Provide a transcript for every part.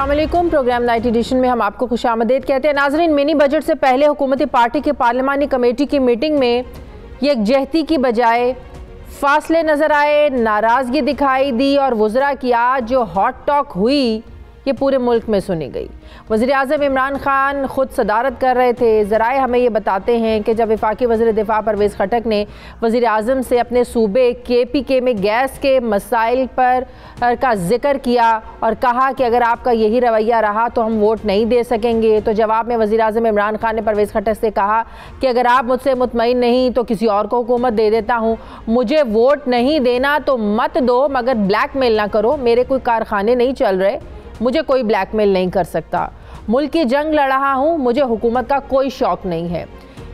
अस्सलाम वालेकुम। Programme night addition में हम आपको खुशामदीद कहते हैं। नाज़रीन, मिनी बजट से पहले हुकूमती पार्टी की पार्लिमानी कमेटी की मीटिंग में यकजहती की बजाय फासले नज़र आए, नाराज़गी दिखाई दी और वज़रा की आज जो हॉट टॉक हुई ये पूरे मुल्क में सुनी गई। वज़ीर आज़म इमरान खान ख़ुद सदारत कर रहे थे। ज़राए हमें ये बताते हैं कि जब वफाकी वज़ीर दिफ़ा परवेज़ खटक ने वज़ीर आज़म से अपने सूबे KPK में गैस के मसाइल पर का जिक्र किया और कहा कि अगर आपका यही रवैया रहा तो हम वोट नहीं दे सकेंगे, तो जवाब में वज़ीर आज़म इमरान खान ने परवेज़ खटक से कहा कि अगर आप मुझसे मुतमईन नहीं तो किसी और को हुकूमत दे देता हूँ, मुझे वोट नहीं देना तो मत दो, मगर ब्लैक मेल ना करो, मेरे कोई कारखाने नहीं चल रहे, मुझे कोई ब्लैकमेल नहीं कर सकता, मुल्क की जंग लड़ रहा हूँ, मुझे हुकूमत का कोई शौक़ नहीं है।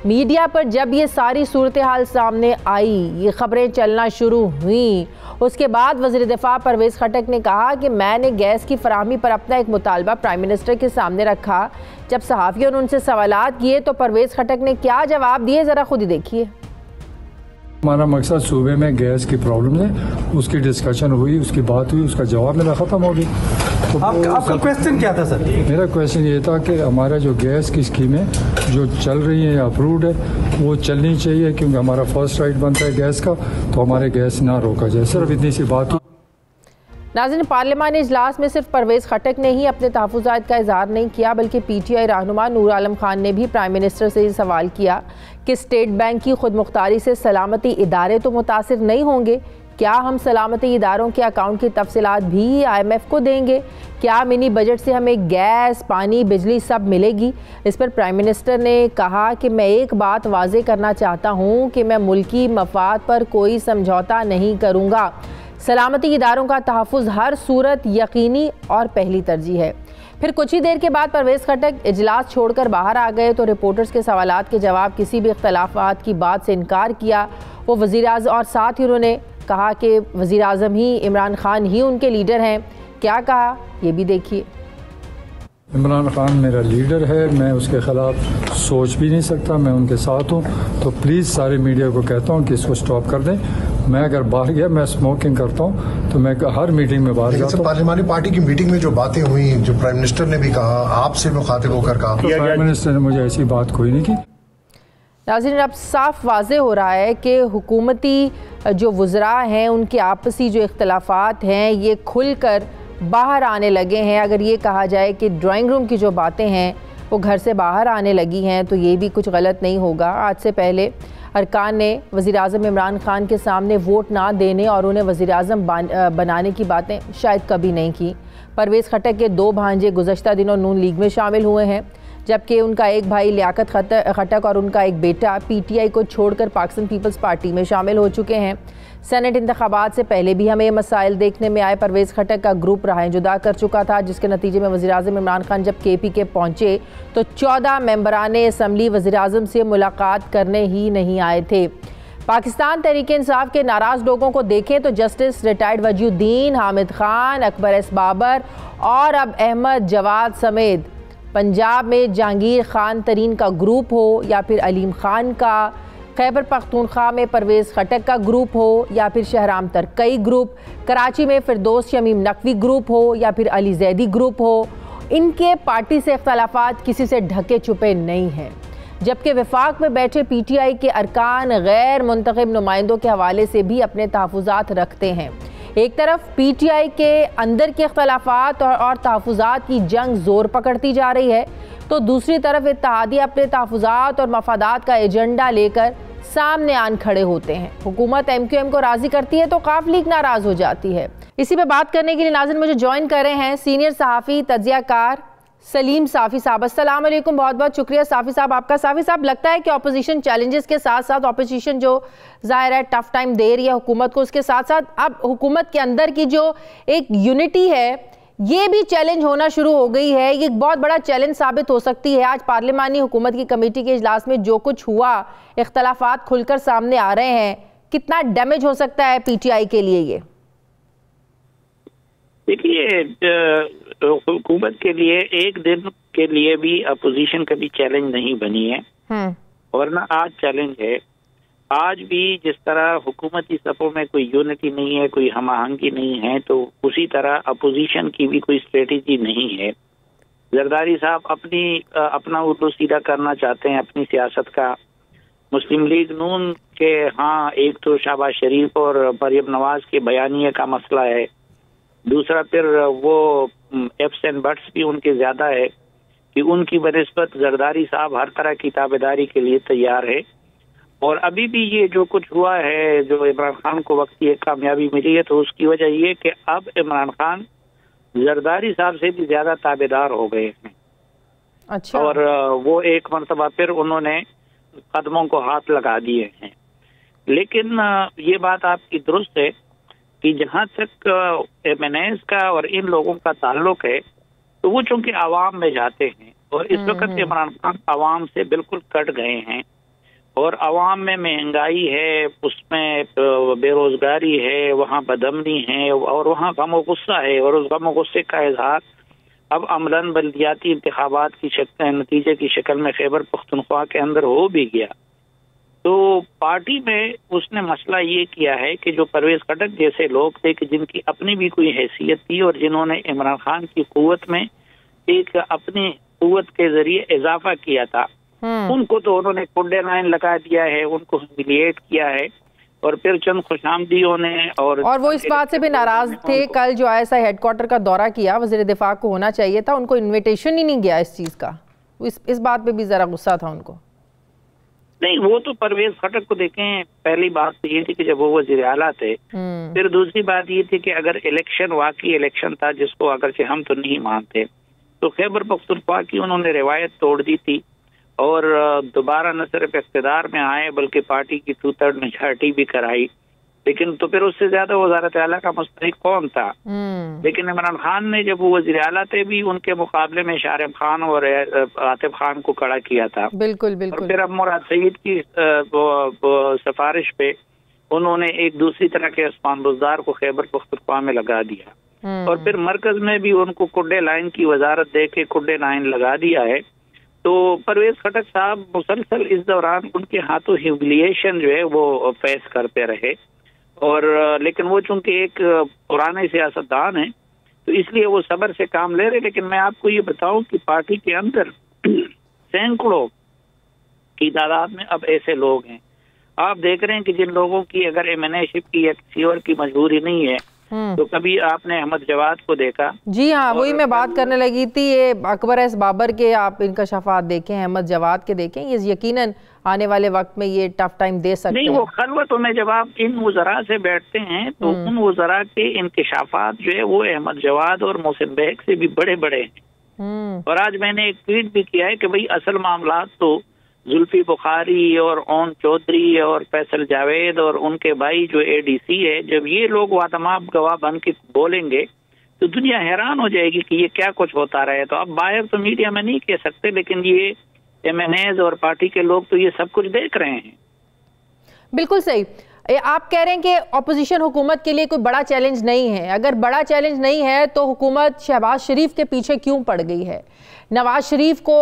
मीडिया पर जब ये सारी सूरत हाल सामने आई, ये ख़बरें चलना शुरू हुई, उसके बाद वज़ीर दिफ़ा परवेज़ खटक ने कहा कि मैंने गैस की फराहमी पर अपना एक मुतालबा प्राइम मिनिस्टर के सामने रखा। जब सहाफ़ियों ने उनसे सवालात किए तो परवेज़ खटक ने क्या जवाब दिए, ज़रा खुद ही देखिए। हमारा मकसद सूबे में गैस की प्रॉब्लम है, उसकी डिस्कशन हुई, उसकी बात हुई, उसका जवाब मेरा ख़त्म हो गया। तो आपका क्वेश्चन क्या था सर? मेरा क्वेश्चन ये था कि हमारा जो गैस की स्कीमें जो चल रही है या अप्रूव्ड है वो चलनी चाहिए, क्योंकि हमारा फर्स्ट राइट बनता है गैस का, तो हमारे गैस ना रोका जाए। सिर्फ इतनी सी बात। नाज़रीन, पार्लिमानी इजलास में सिर्फ परवेज़ खटक ने ही अपने तहफ़्फ़ुज़ात का इज़हार नहीं किया, बल्कि PTI रहनुमा नूर आलम खान ने भी प्राइम मिनिस्टर से ये सवाल किया कि स्टेट बैंक की खुद मुख्तारी से सलामती इदारे तो मुतासिर नहीं होंगे, क्या हम सलामती इदारों के अकाउंट की तफसीलात भी IMF को देंगे? क्या मिनी बजट से हमें गैस, पानी, बिजली सब मिलेगी? इस पर प्राइम मिनिस्टर ने कहा कि मैं एक बात वाज़े करना चाहता हूँ कि मैं मुल्की मफाद पर कोई समझौता नहीं करूँगा। सलामती इदारों का तहफ़्फ़ुज़ हर सूरत यकीनी और पहली तरजीह है। फिर कुछ ही देर के बाद परवेज़ खटक इजलास छोड़कर बाहर आ गए तो रिपोर्टर्स के सवालात के जवाब किसी भी इख्तलाफात की बात से इनकार किया। वो वज़ीर आज़म और साथ ही उन्होंने कहा कि वज़ीर आज़म ही इमरान खान ही उनके लीडर हैं। क्या कहा ये भी देखिए। इमरान खान मेरा लीडर है, मैं उसके ख़िलाफ़ सोच भी नहीं सकता, मैं उनके साथ हूँ। तो प्लीज़ सारे मीडिया को कहता हूँ कि इसको स्टॉप कर दें। मैं अगर बाहर गया, मैं स्मोकिंग करता हूँ, तो मैं हर मीटिंग में बाहर जाता हूँ। पार्लिमानी पार्टी की मीटिंग में जो बातें हुई, जो प्राइम मिनिस्टर ने भी कहा, आपसे मुखातिब होकर कहा, तो प्राइम मिनिस्टर ने मुझे ऐसी बात कोई नहीं की। नाज़रीन, अब साफ वाज़े हो रहा है कि हुकूमती जो वज़रा हैं उनके आपसी जो इख्तलाफात हैं ये खुल कर बाहर आने लगे हैं। अगर ये कहा जाए कि ड्राइंग रूम की जो बातें हैं वो घर से बाहर आने लगी हैं तो ये भी कुछ गलत नहीं होगा। आज से पहले अरकान ने वज़ीर आज़म इमरान खान के सामने वोट ना देने और उन्हें वज़ीर आज़म बनाने की बातें शायद कभी नहीं की। परवेज़ खटक के 2 भांजे गुज़श्ता दिनों नून लीग में शामिल हुए हैं, जबकि उनका एक भाई लियाकत खटक और उनका एक बेटा PTI को छोड़कर पाकिस्तान पीपल्स पार्टी में शामिल हो चुके हैं। सेनेट इंतखाबात से पहले भी हमें ये मसाइल देखने में आए। परवेज़ खटक का ग्रुप राहें जुदा कर चुका था, जिसके नतीजे में वज़ीर आज़म इमरान खान जब KPK पहुँचे तो 14 मेंबराने असम्बली वज़ीर आज़म से मुलाकात करने ही नहीं आए थे। पाकिस्तान तहरीक इंसाफ के नाराज़ लोगों को देखें तो justice retired Wajiuddin, Hamid Khan, Akbar S Babar और अब अहमद जवाद समेत पंजाब में जहांगीर खान तरीन का ग्रुप हो या फिर अलीम खान का, खैबर पख्तूनख्वा में परवेज़ खटक का ग्रुप हो या फिर शहराम तरकई ग्रुप, कराची में फिरदौस शमीम नकवी ग्रुप हो या फिर अली जैदी ग्रुप हो, इनके पार्टी से इख्तलाफात किसी से ढके छुपे नहीं हैं। जबकि वफाक में बैठे PTI के अरकान गैर मुंतखब नुमाइंदों के हवाले से भी अपने तहफ़्फ़ुज़ात रखते हैं। एक तरफ PTI के अंदर के इख्तलाफात और तहफ़्फ़ुज़ात की जंग ज़ोर पकड़ती जा रही है, तो दूसरी तरफ इत्तेहादिया अपने तहफ़्फ़ुज़ात और मफादात का एजेंडा लेकर सामने आन खड़े होते हैं। हुकूमत MQM को राज़ी करती है तो काफ लीग नाराज़ हो जाती है। इसी पे बात करने के लिए नाज़रीन मुझे ज्वाइन कर रहे हैं सीनियर सहाफ़ी तज्ज़ियाकार सलीम साफ़ी साहब। अस्सलाम वालेकुम, बहुत बहुत शुक्रिया साफ़ी साहब आपका। साफ़ी साहब, लगता है कि अपोजिशन चैलेंजेस के साथ साथ अपोजिशन जो ज़ाहिर है टफ टाइम दे रही है हुकूमत को, उसके साथ साथ अब हुकूमत के अंदर की जो एक यूनिटी है ये भी चैलेंज होना शुरू हो गई है। ये एक बहुत बड़ा चैलेंज साबित हो सकती है। आज पार्लिमानी हुकूमत की कमेटी के इजलास में जो कुछ हुआ, इख्तलाफात खुलकर सामने आ रहे हैं, कितना डैमेज हो सकता है PTI के लिए ये? देखिए, हुकूमत के लिए एक दिन के लिए भी अपोजिशन कभी चैलेंज नहीं बनी है, वरना आज चैलेंज है। आज भी जिस तरह हुकूमती सफ़ों में कोई यूनिटी नहीं है, कोई हम आहंगी नहीं है, तो उसी तरह अपोजिशन की भी कोई स्ट्रेटजी नहीं है। जरदारी साहब अपना उर्दू सीधा करना चाहते हैं अपनी सियासत का। मुस्लिम लीग नून के हाँ, एक तो शहबाज शरीफ और मरियम नवाज के बयानिए का मसला है, दूसरा फिर वो एफ्स एंड बट्स भी उनके ज़्यादा है कि उनकी बनिस्बत जरदारी साहब हर तरह की ताबेदारी के लिए तैयार है। और अभी भी ये जो कुछ हुआ है, जो इमरान खान को वक्त एक कामयाबी मिली है, तो उसकी वजह ये कि अब इमरान खान जरदारी साहब से भी ज्यादा ताबेदार हो गए हैं। अच्छा। और वो एक मरतबा फिर उन्होंने कदमों को हाथ लगा दिए हैं। लेकिन ये बात आपकी दुरुस्त है कि जहाँ तक MNAs का और इन लोगों का ताल्लुक है, तो वो चूंकि आवाम में जाते हैं और इस वक्त इमरान खान आवाम से बिल्कुल कट गए हैं और आवाम में महंगाई है, उसमें बेरोजगारी है, वहाँ बदअमनी है और वहाँ गम और गुस्सा है, और उस गम और गुस्से का इजहार अब अमलन बल्दियाती इंतखाबात की नतीजे की शक्ल में खैबर पख्तूनख्वा के अंदर हो भी गया। तो पार्टी में उसने मसला ये किया है कि जो परवेज खटक जैसे लोग थे कि जिनकी अपनी भी कोई हैसियत थी और जिन्होंने इमरान खान की कुव्वत में एक अपनी कुव्वत के जरिए इजाफा किया था, उनको तो उन्होंने कुंडे लाइन लगा दिया है, उनको ह्यूमिलिएट किया है। और फिर चंद खुशामदियों ने और वो इस बात से भी नाराज थे। कल जो ISI हेडक्वार्टर का दौरा किया, वज़ीर दिफा को होना चाहिए था, उनको इन्विटेशन ही नहीं गया इस चीज का। इस बात पे भी जरा गुस्सा था उनको। नहीं, वो तो परवेज खटक को देखें, पहली बात तो ये थी कि जब वो वज़ीर आला थे, फिर दूसरी बात ये थी कि अगर इलेक्शन वाकई इलेक्शन था, जिसको अगर से हम तो नहीं मानते, तो खैबर पख्तूनख्वा की उन्होंने रिवायत तोड़ दी थी और दोबारा न सिर्फ इक़्तिदार में आए बल्कि पार्टी की 2/3 मेजॉरिटी भी कराई। लेकिन तो फिर उससे ज्यादा वज़ारत आला का मुस्तहिक कौन था? लेकिन इमरान खान ने जब वो वज़ीर आला थे भी उनके मुकाबले में शारिब खान और आतिफ खान को खड़ा किया था। बिल्कुल बिल्कुल। और फिर अब मुराद सईद की सिफारिश पे उन्होंने एक दूसरी तरह के उस्मान बुज़दार को खैबर पख्तूनख्वा में लगा दिया और फिर मरकज में भी उनको कुड्डे लाइन की वजारत दे के कुड्डे लाइन लगा दिया है। तो परवेज खटक साहब मुसलसल इस दौरान उनके हाथों ह्यूमिलिएशन जो है वो फेस करते रहे और लेकिन वो चूंकि एक पुराने सियासतदान हैं तो इसलिए वो सब्र से काम ले रहे। लेकिन मैं आपको ये बताऊं कि पार्टी के अंदर सैकड़ों की तादाद में अब ऐसे लोग हैं, आप देख रहे हैं कि जिन लोगों की अगर MNA-शिप की या किसी और की मजबूरी नहीं है तो कभी आपने अहमद जवाद को देखा? जी हाँ, वही मैं बात करने लगी थी। ये अकबर एस बाबर के आप इनका शफात देखें, अहमद जवाद के देखें, ये यकीनन आने वाले वक्त में ये टफ टाइम दे सकते हैं। नहीं, वो खलवतों में जब आप इन वज़रा से बैठते हैं तो उन वज़रा के इंकशाफात जो है वो अहमद जवाद और मोहसिन बेग से भी बड़े बड़े हैं। और आज मैंने एक ट्वीट भी किया है कि भाई असल मामला तो जुल्फी बुखारी और ओन चौधरी और फैसल जावेद और उनके भाई जो ADC है, जब ये लोग वातमाब गवाह बन के बोलेंगे तो दुनिया हैरान हो जाएगी कि ये क्या कुछ होता रहे। तो अब बाहर तो मीडिया में नहीं कह सकते, लेकिन ये MNAs और पार्टी के लोग तो ये सब कुछ देख रहे हैं। बिल्कुल सही। आप कह रहे हैं कि ऑपोजिशन हुकूमत के लिए कोई बड़ा चैलेंज नहीं है। अगर बड़ा चैलेंज नहीं है तो हुकूमत शहबाज शरीफ के पीछे क्यों पड़ गई है? नवाज शरीफ को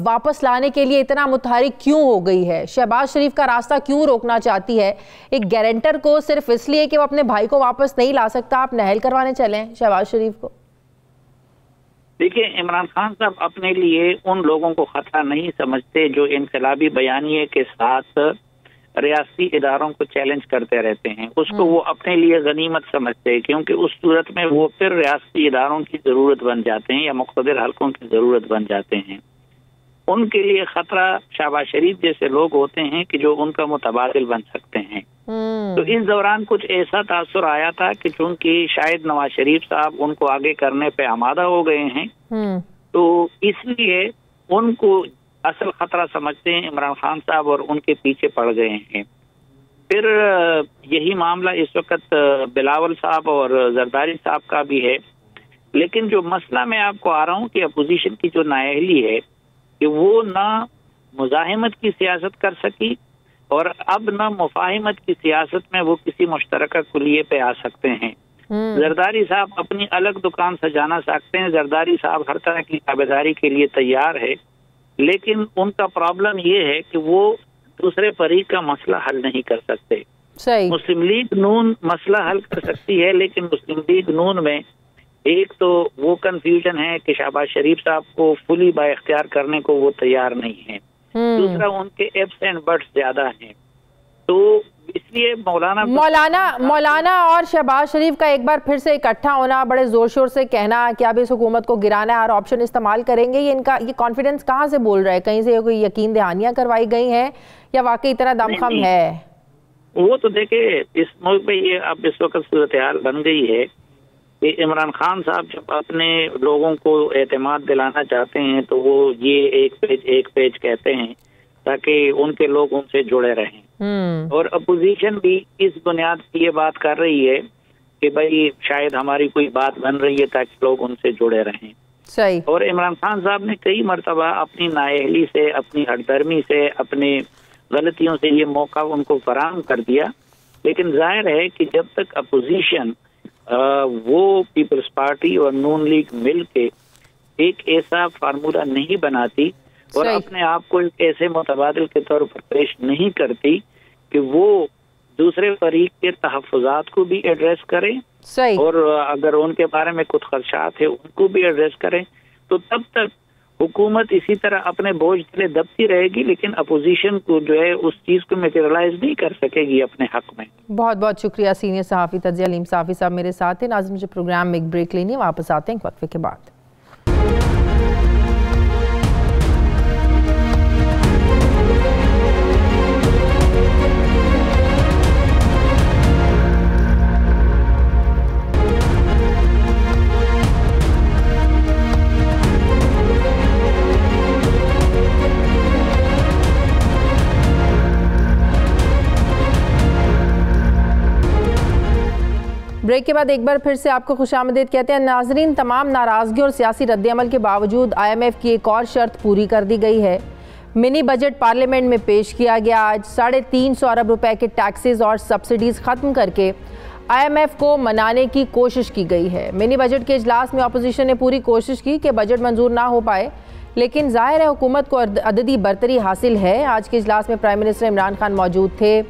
वापस लाने के लिए इतना मुतहरिक क्यों हो गई है? शहबाज शरीफ का रास्ता क्यों रोकना चाहती है एक गारंटर को सिर्फ इसलिए कि वो अपने भाई को वापस नहीं ला सकता, आप नहल करवाने चले शहबाज शरीफ को? देखिए, इमरान खान साहब अपने लिए उन लोगों को खतरा नहीं समझते जो इनकलाबी बयानिए के साथ रियासती इदारों को चैलेंज करते रहते हैं। उसको वो अपने लिए गनीमत समझते हैं, क्योंकि उस सूरत में वो फिर रियासती इदारों की जरूरत बन जाते हैं या मुख्तलिफ हलकों की जरूरत बन जाते हैं। उनके लिए खतरा शहबाज शरीफ जैसे लोग होते हैं कि जो उनका मुतबादिल बन सकते हैं। तो इस दौरान कुछ ऐसा तासुर आया था कि चूंकि शायद नवाज शरीफ साहब उनको आगे करने पे आमादा हो गए हैं, तो इसलिए उनको असल खतरा समझते हैं इमरान खान साहब और उनके पीछे पड़ गए हैं। फिर यही मामला इस वक्त बिलावल साहब और जरदारी साहब का भी है। लेकिन जो मसला मैं आपको आ रहा हूँ कि अपोजिशन की जो नाअहली है कि वो ना मुजाहिमत की सियासत कर सकी और अब ना मुफाहिमत की सियासत में वो किसी मुश्तरका कुलिये पे आ सकते हैं। जरदारी साहब अपनी अलग दुकान सजाना सकते हैं, जरदारी साहब हर तरह की ताबेदारी के लिए तैयार है, लेकिन उनका प्रॉब्लम ये है कि वो दूसरे फरीक का मसला हल नहीं कर सकते। सही। मुस्लिम लीग नून मसला हल कर सकती है, लेकिन मुस्लिम लीग नून में एक तो वो कंफ्यूजन है कि शहबाज शरीफ साहब को फुली बाइख्तियार करने को वो तैयार नहीं है। दूसरा, उनके एप्स एंड बट्स ज्यादा हैं, तो इसलिए मौलाना और शहबाज शरीफ का एक बार फिर से इकट्ठा होना, बड़े जोर शोर से कहना कि अब इस हुकूमत को गिराना है, हर ऑप्शन इस्तेमाल करेंगे, ये कॉन्फिडेंस कहाँ से बोल रहा है? कहीं से कोई यकीन दहानियां करवाई गई हैं या वाकई इतना दमखम है? वो तो देखे, इस मुल्क में ये अब इस वक्त सूरत हाल बन गई है कि इमरान खान साहब जब अपने लोगों को एतमाद दिलाना चाहते हैं तो वो ये एक पेज कहते हैं ताकि उनके लोग उनसे जुड़े रहें। और अपोजिशन भी इस बुनियाद पर ये बात कर रही है कि भाई शायद हमारी कोई बात बन रही है ताकि लोग उनसे जुड़े रहें। सही। और इमरान खान साहब ने कई मरतबा अपनी नाअहली से, अपनी हठधर्मी से, अपने गलतियों से ये मौका उनको फराहम कर दिया, लेकिन जाहिर है कि जब तक अपोजिशन वो पीपल्स पार्टी और नून लीग मिल के एक ऐसा फार्मूला नहीं बनाती और अपने आप को एक ऐसे मुतबादिल के तौर पर पेश नहीं करती कि वो दूसरे फरीक के तहफ़्फ़ुज़ात को भी एड्रेस करें और अगर उनके बारे में कुछ खदशात है उनको भी एड्रेस करें, तो तब तक हुकूमत इसी तरह अपने बोझ तले दबती रहेगी, लेकिन अपोजिशन को जो है उस चीज़ को मटेरियलाइज नहीं कर सकेगी अपने हक में। बहुत बहुत शुक्रिया सीनियर सहाफ़ी तजिया अलीम साफ़ी साहब मेरे साथ हैं। नाज़रीन, मुझे प्रोग्राम में एक ब्रेक लेनी है, वापस आते हैं एक वक्फे के बाद। ब्रेक के बाद एक बार फिर से आपको खुशामदीद कहते हैं। नाजरीन, तमाम नाराज़गी और सियासी रद्दअमल के बावजूद IMF की एक और शर्त पूरी कर दी गई है। मिनी बजट पार्लियामेंट में पेश किया गया। आज 350 अरब रुपए के टैक्सेस और सब्सिडीज़ ख़त्म करके IMF को मनाने की कोशिश की गई है। मिनी बजट के इजलास में अपोजिशन ने पूरी कोशिश की कि बजट मंजूर ना हो पाए, लेकिन जाहिर है हुकूमत को अददी बरतरी हासिल है। आज के इजलास में प्राइम मिनिस्टर इमरान खान मौजूद थे।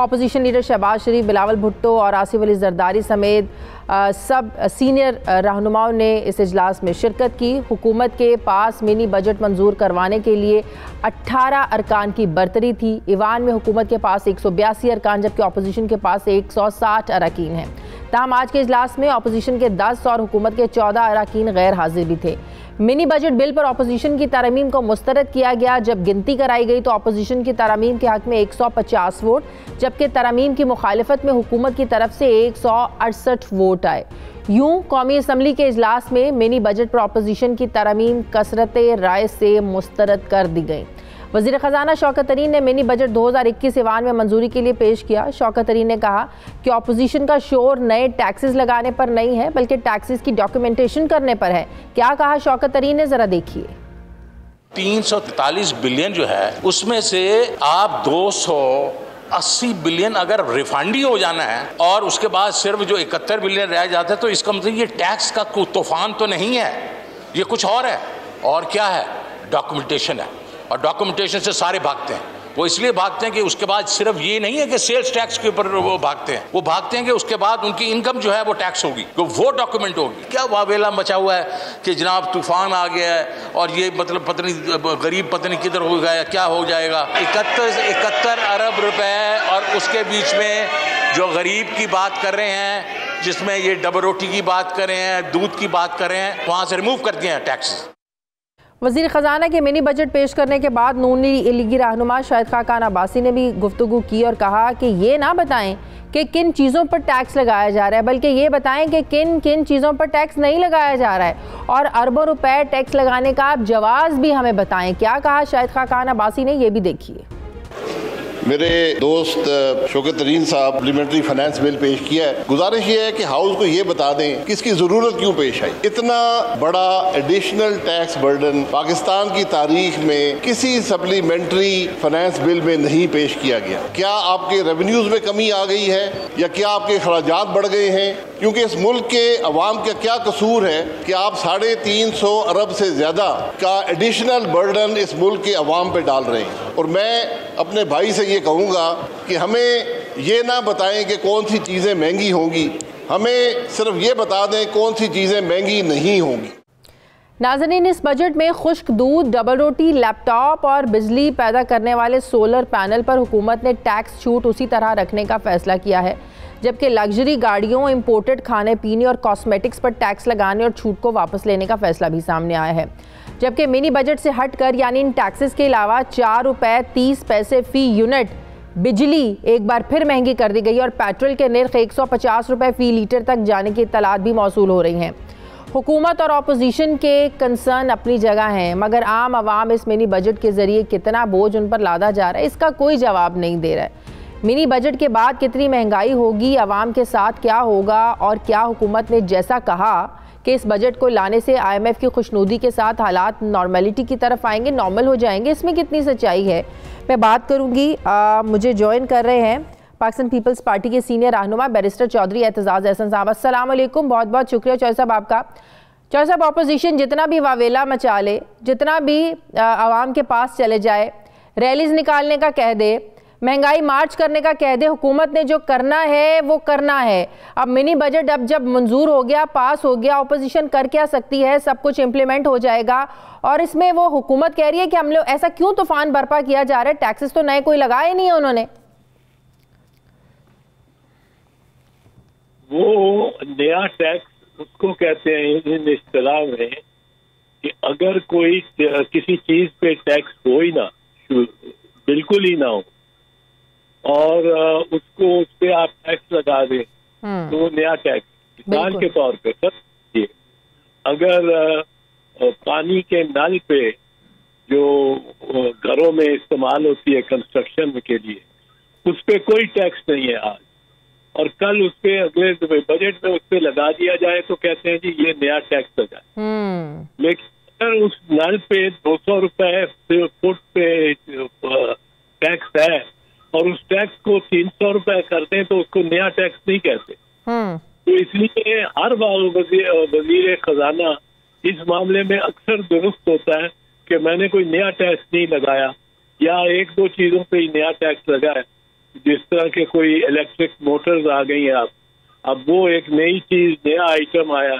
अपोजिशन लीडर शहबाज शरीफ, बिलावल भुट्टो और आसिफ अली जरदारी समेत सब सीनियर रहनुमाओं ने इस इजलास में शिरकत की। हुकूमत के पास मिनी बजट मंजूर करवाने के लिए 18 अरकान की बरतरी थी। ईवान में हुकूमत के पास 182 अरकान जबकि अपोजिशन के पास 160 अरकान हैं। ताहम आज के इजलास में अपोजिशन के 10 और हुकूमत के 14 अरकान गैर हाजिर भी थे। मिनी बजट बिल पर अपोजिशन की तरमीम को मुस्तरद किया गया। जब गिनती कराई गई तो अपोजिशन की तरमीम के हक में 150 वोट जबकि तरमीम की मुखालिफत में हुकूमत की तरफ से 168 वोट आए। यूं कौमी असम्बली के इजलास में मिनी बजट पर अपोजिशन की तरमीम कसरत राय से मुस्तरद कर दी गई। वज़ीर ख़जाना शौकत तरीन ने मिनी बजट 2021 ईवान में मंजूरी के लिए पेश किया। शौकत तरीन ने कहा कि अपोजिशन का शोर नए टैक्सेस लगाने पर नहीं है बल्कि टैक्सेस की डॉक्यूमेंटेशन करने पर है। क्या कहा शौकत तरीन ने, जरा देखिए। 343 बिलियन जो है उसमें से आप 280 बिलियन अगर रिफंड ही हो जाना है और उसके बाद सिर्फ जो 71 बिलियन रह जाता है तो इसका मतलब ये टैक्स का कोई तूफान तो नहीं है, ये कुछ और है। और क्या है? डॉक्यूमेंटेशन है। और डॉक्यूमेंटेशन से सारे भागते हैं। वो इसलिए भागते हैं कि उसके बाद सिर्फ ये नहीं है कि सेल्स टैक्स के ऊपर वो भागते हैं, वो भागते हैं कि उसके बाद उनकी इनकम जो है वो टैक्स होगी, तो वो डॉक्यूमेंट होगी। क्या वावेला मचा हुआ है कि जनाब तूफान आ गया है और ये मतलब पत्नी गरीब पत्नी किधर हो गया, क्या हो जाएगा। 71 अरब रुपए और उसके बीच में जो गरीब की बात कर रहे हैं, जिसमें ये डबल रोटी की बात कर रहे हैं, दूध की बात कर रहे हैं, वहाँ से रिमूव कर दिए हैं टैक्स। वज़ीर ख़जाना के मिनी बजट पेश करने के बाद नून लीगी रहनुमा शाहिद खाकान अब्बासी ने भी गुफ्तगू की और कहा कि ये ना बताएं कि किन चीज़ों पर टैक्स लगाया जा रहा है बल्कि ये बताएं कि किन किन चीज़ों पर टैक्स नहीं लगाया जा रहा है और अरबों रुपए टैक्स लगाने का आप जवाब भी हमें बताएं। क्या कहा शाहिद खाकान अब्बासी ने, ये भी देखिए। मेरे दोस्त शौकत तरीन साहब सप्लीमेंट्री फाइनेंस बिल पेश किया है। गुजारिश ये है कि हाउस को ये बता दें कि इसकी जरूरत क्यों पेश आई। इतना बड़ा एडिशनल टैक्स बर्डन पाकिस्तान की तारीख में किसी सप्लीमेंट्री फाइनेंस बिल में नहीं पेश किया गया। क्या आपके रेवेन्यूज में कमी आ गई है या क्या आपके खराजात बढ़ गए हैं क्योंकि इस मुल्क के अवाम का क्या कसूर है कि आप 350 अरब से ज्यादा का एडिशनल बर्डन इस मुल्क के अवाम पे डाल रहे हैं। और मैं अपने भाई से ये कहूँगा कि हमें ये ना बताएं कि कौन सी चीज़ें महंगी होंगी, हमें सिर्फ ये बता दें कौन सी चीज़ें महंगी नहीं होंगी। नाज़रीन, इस बजट में खुश्क दूध, डबल रोटी, लैपटॉप और बिजली पैदा करने वाले सोलर पैनल पर हुकूमत ने टैक्स छूट उसी तरह रखने का फैसला किया है, जबकि लग्जरी गाड़ियों, इंपोर्टेड खाने पीने और कॉस्मेटिक्स पर टैक्स लगाने और छूट को वापस लेने का फैसला भी सामने आया है। जबकि मिनी बजट से हटकर यानी इन टैक्सेस के अलावा 4 रुपये 30 पैसे फ़ी यूनिट बिजली एक बार फिर महंगी कर दी गई और पेट्रोल के निर्ख 150 रुपये फ़ी लीटर तक जाने की इत्तलात भी मौसूल हो रही हैं। हुकूमत और अपोजिशन के कंसर्न अपनी जगह हैं, मगर आम आवाम इस मिनी बजट के ज़रिए कितना बोझ उन पर लादा जा रहा है, इसका कोई जवाब नहीं दे रहा है। मिनी बजट के बाद कितनी महंगाई होगी, आवाम के साथ क्या होगा और क्या हुकूमत ने जैसा कहा कि इस बजट को लाने से IMF की खुशनुदी के साथ हालात नॉर्मलिटी की तरफ आएंगे, नॉर्मल हो जाएंगे, इसमें कितनी सच्चाई है, मैं बात करूँगी। मुझे ज्वाइन कर रहे हैं पाकिस्तान पीपल्स पार्टी के सीनियर रहनुमा बैरिस्टर चौधरी एतजाज़ एहसन साहब। अस्सलाम वालेकुम, बहुत बहुत शुक्रिया चौधरी साहब आपका। चौधरी साहब, अपोजिशन जितना भी वावेला मचा ले, जितना भी आवाम के पास चले जाए, रैलीज निकालने का कह दे, महंगाई मार्च करने का कह दे, हुकूमत ने जो करना है वो करना है। अब मिनी बजट अब जब मंजूर हो गया, पास हो गया, अपोजिशन कर क्या सकती है, सब कुछ इम्प्लीमेंट हो जाएगा। और इसमें वो हुकूमत कह रही है कि हम लोग ऐसा क्यों तूफान बर्पा किया जा रहा है, टैक्सेस तो नए कोई लगाए नहीं है उन्होंने। वो नया टैक्स उसको कहते हैं इन इस्तिलाह में कि अगर कोई किसी चीज पे टैक्स हो ही ना, बिल्कुल ही ना हो, और उसको उस पे आप टैक्स लगा दें तो नया टैक्स मिसाल के तौर पे सर, अगर पानी के नल पे जो घरों में इस्तेमाल होती है कंस्ट्रक्शन के लिए, उस पे कोई टैक्स नहीं है आज, और कल उस पे अगले बजट में उस पे लगा दिया जाए तो कहते हैं जी ये नया टैक्स लगा। लेकिन अगर उस नल पे 200 रुपए फुट पे टैक्स है और उस टैक्स को 300 रुपए कर दें तो उसको नया टैक्स नहीं कहते। तो इसलिए हर वजीर खजाना इस मामले में अक्सर दुरुस्त होता है कि मैंने कोई नया टैक्स नहीं लगाया या एक दो चीजों पे ही नया टैक्स लगाया, जिस तरह के कोई इलेक्ट्रिक मोटर्स आ गई हैं, अब वो एक नई चीज, नया आइटम आया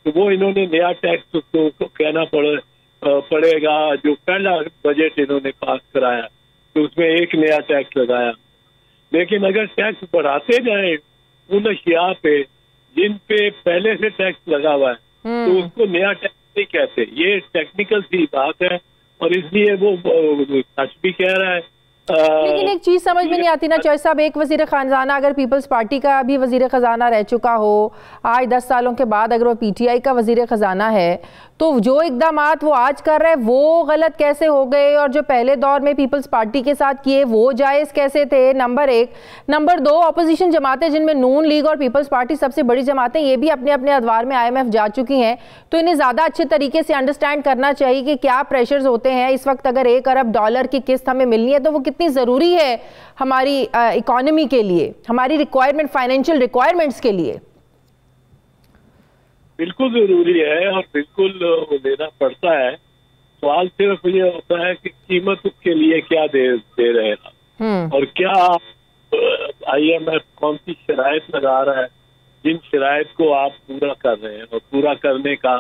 तो वो इन्होंने नया टैक्स उसको कहना पड़ेगा। जो पहला बजट इन्होंने पास कराया तो उसमें एक नया टैक्स लगाया। लेकिन अगर टैक्स बढ़ाते जाए उन अशिया पे जिन पे पहले से टैक्स लगा हुआ है तो उसको नया टैक्स नहीं कहते। ये टेक्निकल सी बात है और इसलिए वो सच भी कह रहा है। लेकिन एक चीज समझ में नहीं आती ना चौधरी साहब, एक वजीर खजाना अगर पीपल्स पार्टी का भी वजीर खजाना रह चुका हो, आज 10 सालों के बाद अगर वो PTI का वजीर खजाना है, तो जो इकदामात वो आज कर रहे हैं वो गलत कैसे हो गए, और जो पहले दौर में पीपल्स पार्टी के साथ किए वो जायज़ कैसे थे, नंबर 1। नंबर 2, अपोजिशन जमातें जिनमें नून लीग और पीपल्स पार्टी सबसे बड़ी जमातें, ये भी अपने अपने अदवार में IMF जा चुकी हैं, तो इन्हें ज़्यादा अच्छे तरीके से अंडरस्टैंड करना चाहिए कि क्या प्रेशर्स होते हैं। इस वक्त अगर $1 अरब की किस्त हमें मिलनी है तो वो कितनी ज़रूरी है हमारी इकोनॉमी के लिए, हमारी रिक्वायरमेंट, फाइनेंशियल रिक्वायरमेंट्स के लिए। बिल्कुल जरूरी है और बिल्कुल लेना पड़ता है। सवाल सिर्फ ये होता है कि कीमत उसके लिए क्या दे रहे हैं और क्या IMF कौन सी शराइत लगा रहा है जिन शराइत को आप पूरा कर रहे हैं और पूरा करने का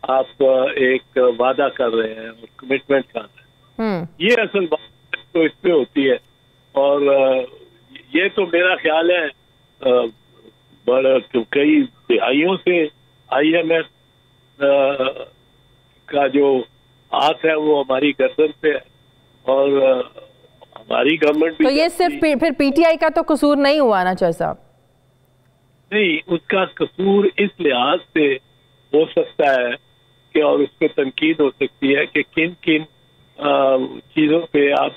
आप एक वादा कर रहे हैं और कमिटमेंट कर रहे हैं। ये असल बात तो इस पे होती है। और ये तो मेरा ख्याल है कई दिहाइयों से IMF का जो हाथ है वो हमारी गर्दन पे है और हमारी गवर्नमेंट भी। तो ये सिर्फ फिर PTI का तो कसूर नहीं हुआ ना चौधरी साहब? नहीं, उसका कसूर इस लिहाज से हो सकता है कि और उस पर तनकीद हो सकती है कि किन किन चीजों पे आप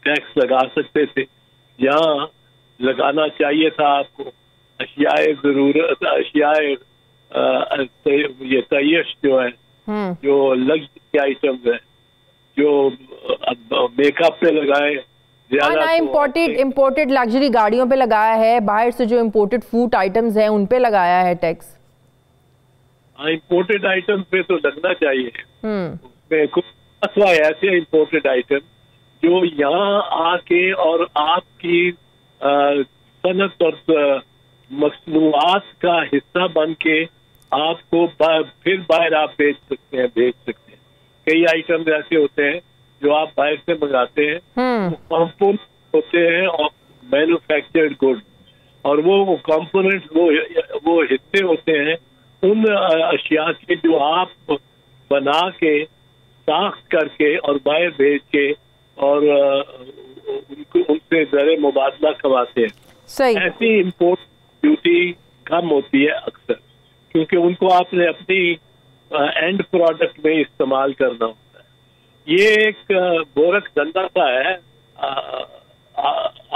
टैक्स लगा सकते थे, जहाँ लगाना चाहिए था आपको अशियाए जरूरत, अशियाए ये तयश जो है, जो लग्जरी आइटम्स है, जो मेकअप पे लगाए ज्यादा इम्पोर्टेड लग्जरी गाड़ियों पे लगाया है, बाहर से जो इम्पोर्टेड फूड आइटम्स हैं उन पे लगाया है टैक्स। इम्पोर्टेड आइटम पे तो लगना चाहिए। उसमें कुछ अथवा ऐसे इम्पोर्टेड आइटम जो यहाँ आके और आपकी सनत और मसनूआत का हिस्सा बन के आपको फिर बाहर आप भेज सकते हैं। कई आइटम ऐसे होते हैं जो आप बाहर से मंगाते हैं, वो कंपोनेंट होते हैं और मैन्युफैक्चर्ड गुड, और वो कंपोनेंट वो हिस्से होते हैं उन अशिया के जो आप बना के साख करके और बाहर भेज के और उनसे ज़रे मुबादला करवाते हैं। सही। ऐसी इम्पोर्ट ड्यूटी कम होती है अक्सर, क्योंकि उनको आपने अपनी एंड प्रोडक्ट में इस्तेमाल करना होता है। ये एक गोरख धंधा सा है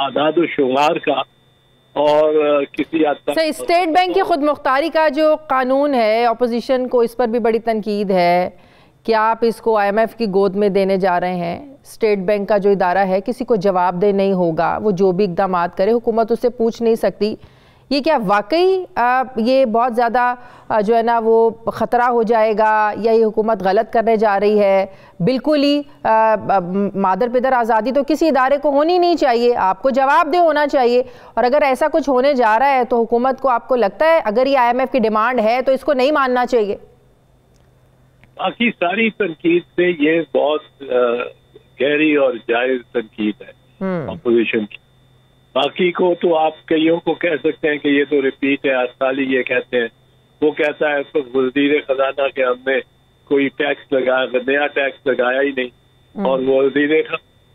आदाद शुमार का, और किसी हद तक स्टेट बैंक की खुद मुख्तारी का जो कानून है, अपोजिशन को इस पर भी बड़ी तनकीद है कि आप इसको IMF की गोद में देने जा रहे हैं। स्टेट बैंक का जो इदारा है किसी को जवाबदेह नहीं होगा, वो जो भी इकदाम करे हुकूमत उससे पूछ नहीं सकती। ये क्या वाकई ये बहुत ज़्यादा जो है ना वो ख़तरा हो जाएगा, या ये हुकूमत गलत करने जा रही है? बिल्कुल ही मादर पिदर आज़ादी तो किसी इदारे को होनी नहीं चाहिए, आपको जवाबदेह होना चाहिए। और अगर ऐसा कुछ होने जा रहा है तो हुकूमत को, आपको लगता है अगर ये IMF की डिमांड है तो इसको नहीं मानना चाहिए? बाकी सारी तनकीद से ये बहुत गहरी और जायज तनकीद है अपोजिशन की। बाकी को तो आप कईयों को कह सकते हैं कि ये तो रिपीट है, हर साल ही ये कहते हैं। वो कहता है तो वज़ीर खजाना के हमने कोई टैक्स लगाया, नया टैक्स लगाया ही नहीं, और वज़ीर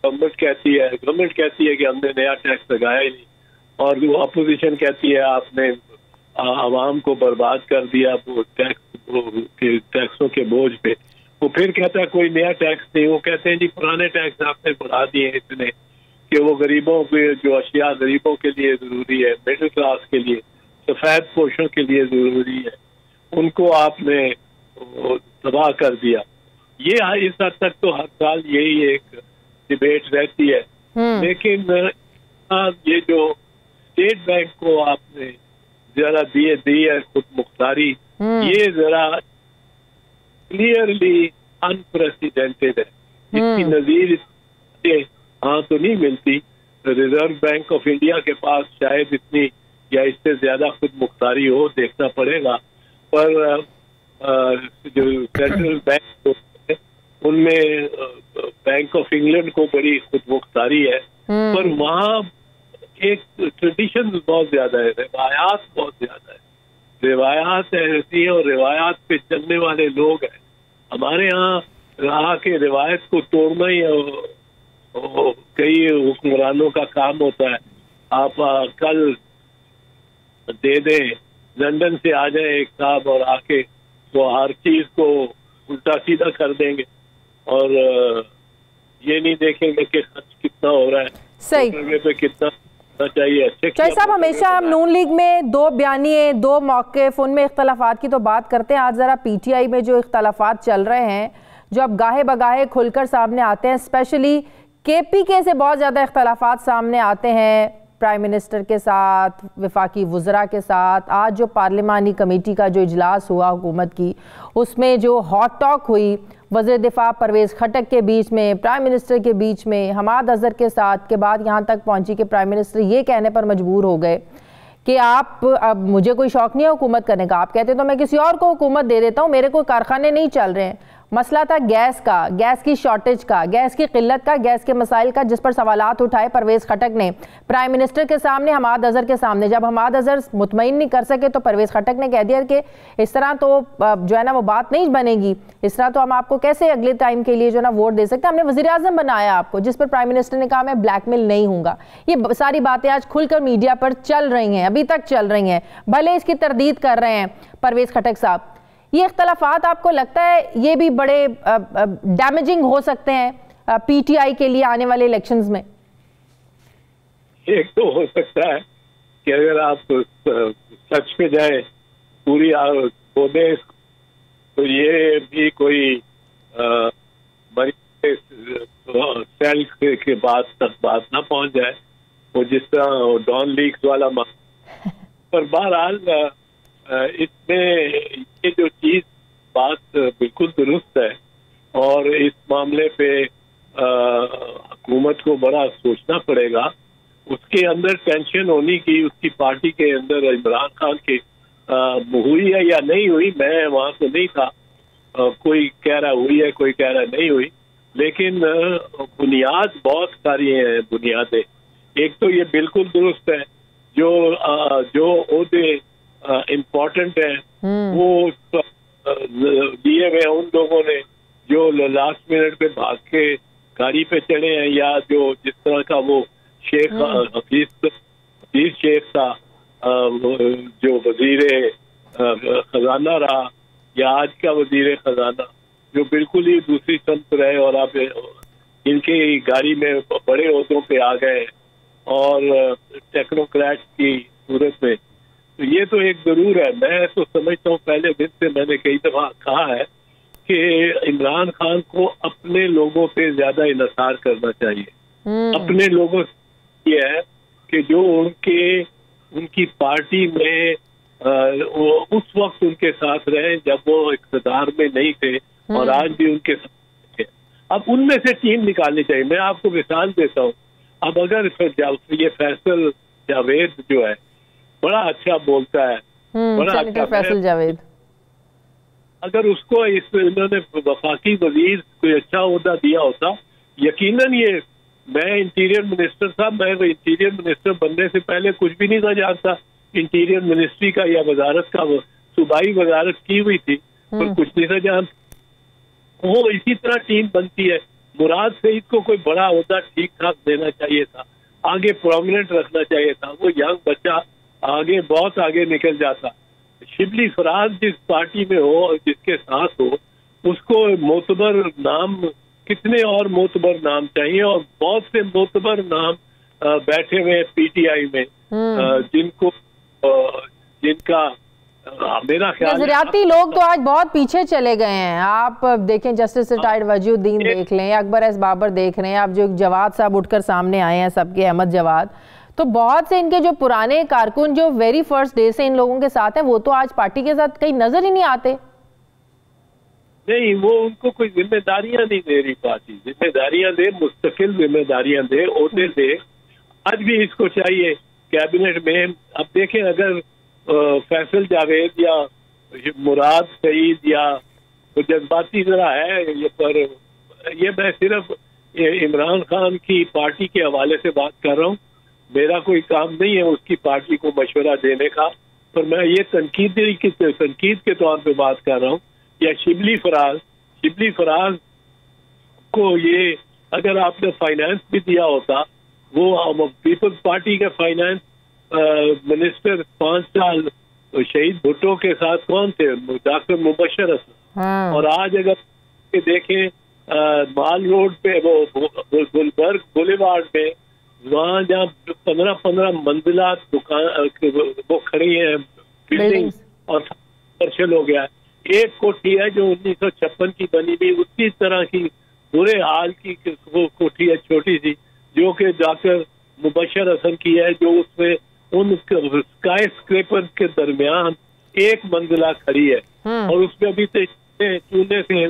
गवर्नमेंट कहती है कि हमने नया टैक्स लगाया ही नहीं, और वो अपोजिशन कहती है आपने आवाम को बर्बाद कर दिया वो टैक्सों के बोझ पे। वो फिर कहता है कोई नया टैक्स नहीं, वो कहते हैं जी पुराने टैक्स आपने बढ़ा दिए इतने कि वो गरीबों के जो अशिया गरीबों के लिए ज़रूरी है, मिडिल क्लास के लिए, सफ़ेद पोशों के लिए ज़रूरी है, उनको आपने तबाह कर दिया। ये इस हद तक तो हर साल यही एक डिबेट रहती है। लेकिन ये जो स्टेट बैंक को आपने जरा दी है खुद मुख्तारी, ये जरा क्लियरली अनप्रेसिडेंटेड है। इसकी नज़ीर हाँ तो नहीं मिलती। रिजर्व बैंक ऑफ इंडिया के पास शायद इतनी या इससे ज्यादा खुद मुख्तारी हो, देखना पड़ेगा। पर जो सेंट्रल बैंक उनमें बैंक ऑफ इंग्लैंड को बड़ी खुद मुख्तारी है, पर वहाँ एक ट्रेडिशन बहुत ज्यादा है, रिवायात बहुत ज्यादा है, रिवायात ऐसी है और रिवायात पे चलने वाले लोग हैं। हमारे यहाँ रहा के रिवायत को तोड़ना ही कई हुक्मरानों का काम होता है। आप कल दे दें, लंदन से आ जाए एक साहब और आके वो हर चीज को उल्टा सीधा कर देंगे, और ये नहीं देखेंगे कि खर्च कितना हो रहा है, सही पे कितना चाहिए। अच्छा साहब, हमेशा हम नून लीग में दो बयानिए, दो मौक़िफ़, उनमें इख्तलाफात की तो बात करते हैं। आज ज़रा PTI में जो इख्तलाफात चल रहे हैं, जो अब गाहे बगाहे खुलकर सामने आते हैं, स्पेशली KPK से बहुत ज़्यादा इख्तलाफात सामने आते हैं, प्राइम मिनिस्टर के साथ, वफाकी वज़रा के साथ। आज जो पार्लिमानी कमेटी का जो इजलास हुआ हुकूमत की, उसमें जो हॉट टॉक हुई वज़ीर दिफा परवेज़ खटक के बीच में, प्राइम मिनिस्टर के बीच में, हमाद अज़हर के साथ, के बाद यहाँ तक पहुँची कि प्राइम मिनिस्टर ये कहने पर मजबूर हो गए कि आप, अब मुझे कोई शौक़ नहीं है हुकूमत करने का, आप कहते तो मैं किसी और को हुकूमत दे देता हूँ, मेरे कोई कारखाने नहीं चल रहे हैं। मसला था गैस का, गैस की शॉर्टेज का, गैस की किल्लत का, गैस के मसाइल का, जिस पर सवालात उठाए परवेज़ खटक ने प्राइम मिनिस्टर के सामने, हमाद अज़हर के सामने। जब हमाद अज़हर मुतमईन नहीं कर सके तो परवेज़ खटक ने कह दिया कि इस तरह तो जो है ना वो बात नहीं बनेगी, इस तरह तो हम आपको कैसे अगले टाइम के लिए जो ना वोट दे सकते हैं, हमने वज़ीर आज़म बनाया आपको, जिस पर प्राइम मिनिस्टर ने कहा मैं ब्लैकमेल नहीं हूँगा। ये सारी बातें आज खुलकर मीडिया पर चल रही हैं, अभी तक चल रही हैं, भले इसकी तरदीद कर रहे हैं परवेज़ खटक साहब। ये इख्तलाफात आपको लगता है ये भी बड़े डैमेजिंग हो सकते हैं PTI के लिए आने वाले इलेक्शंस में? एक तो हो सकता है कि अगर आप सच पे जाए पूरी बोले तो ये भी कोई सेल के बाद तक बात ना पहुंच जाए, वो जिस तरह डॉन लीक्स वाला पर बहरहाल इसमें ये जो चीज बात बिल्कुल दुरुस्त है और इस मामले पे हुकूमत को बड़ा सोचना पड़ेगा। उसके अंदर टेंशन होने की उसकी पार्टी के अंदर इमरान खान के हुई है या नहीं हुई, मैं वहां से नहीं था, कोई कह रहा हुई है, कोई कह रहा नहीं हुई, लेकिन बुनियाद बहुत सारी हैं बुनियादें। एक तो ये बिल्कुल दुरुस्त है जो ओहदे इम्पोर्टेंट है वो दिए हुए उन लोगों ने जो लास्ट मिनट पे भाग के गाड़ी पे चढ़े हैं, या जो जिस तरह का वो शेख हफीज शेख था जो वजीर खजाना रहा, या आज का वजीर खजाना जो बिल्कुल ही दूसरी संत रहे और अब इनके गाड़ी में बड़े ओहदों पे आ गए और टेक्नोक्रेट की सूरत में, तो ये तो एक जरूर है। मैं तो समझता हूँ पहले दिन से मैंने कई दफा कहा है कि इमरान खान को अपने लोगों पे ज्यादा इन्हिसार करना चाहिए। अपने लोगों से ये है कि जो उनकी पार्टी में उस वक्त उनके साथ रहे जब वो इक़्तिदार में नहीं थे और आज भी उनके साथ थे, अब उनमें से टीम निकालनी चाहिए। मैं आपको मिसाल देता हूँ, अब अगर ये फैसल जावेद जो है बड़ा अच्छा बोलता है, बड़ा अच्छा फैसल जावेद, अगर उसको इन्होंने वफाकी वजीर कोई अच्छा ओहदा दिया होता, यकीनन ये, मैं इंटीरियर मिनिस्टर था, मैं इंटीरियर मिनिस्टर बनने से पहले कुछ भी नहीं था जानता इंटीरियर मिनिस्ट्री का या वजारत का, सूबाई वजारत की हुई थी पर कुछ नहीं था जानता। वो इसी तरह टीम बनती है। मुराद सईद को कोई बड़ा ओहदा ठीक ठाक देना चाहिए था, आगे प्रोमिनेंट रखना चाहिए था, वो यंग बच्चा आगे बहुत आगे निकल जाता। शिबली फराज जिस पार्टी में हो और जिसके साथ हो उसको मोतबर नाम, कितने और मोतबर नाम चाहिए, और बहुत से मोतबर नाम बैठे हुए पीटीआई में जिनका मेरा ख्याल नजरियाती लोग तो आज बहुत पीछे चले गए हैं। आप देखें जस्टिस रिटायर्ड वजीउद्दीन देख लें, अकबर एस बाबर देख रहे हैं, आप जो जवाद साहब उठकर सामने आए हैं, सबके अहमद जवाद, तो बहुत से इनके जो पुराने कारकुन जो वेरी फर्स्ट डे से इन लोगों के साथ हैं वो तो आज पार्टी के साथ कहीं नजर ही नहीं आते। नहीं, वो उनको कोई जिम्मेदारियां नहीं दे रही पार्टी, जिम्मेदारियां दे, मुस्तकिल जिम्मेदारियां दे, ओहदे दे। आज भी इसको चाहिए कैबिनेट में। अब देखें अगर फैसल जावेद या मुराद सईद या तो जज्बाती जरा है ये, पर ये मैं सिर्फ इमरान खान की पार्टी के हवाले से बात कर रहा हूँ, मेरा कोई काम नहीं है उसकी पार्टी को मशवरा देने का, पर मैं ये तनकीद के तौर पे बात कर रहा हूँ। या शिबली फराज को ये अगर आपने फाइनेंस भी दिया होता, वो पीपल्स पार्टी के फाइनेंस मिनिस्टर 5 साल शहीद भुट्टो के साथ कौन थे, डॉक्टर मुबशर हसन। और आज अगर देखें माल रोड पे वो गुलबर्ग बुलेवार्ड में, वहाँ जहाँ 15 मंजिला दुकान वो खड़ी है बिल्डिंग और कमर्शियल हो गया, एक कोठी है जो 1956 की बनी हुई उसी तरह की बुरे हाल की वो कोठी है छोटी सी, जो कि डॉक्टर मुबशर हसन की है, जो उसमें उन स्काई स्क्रेपर के दरमियान एक मंजिला खड़ी है और उसमें अभी चूने से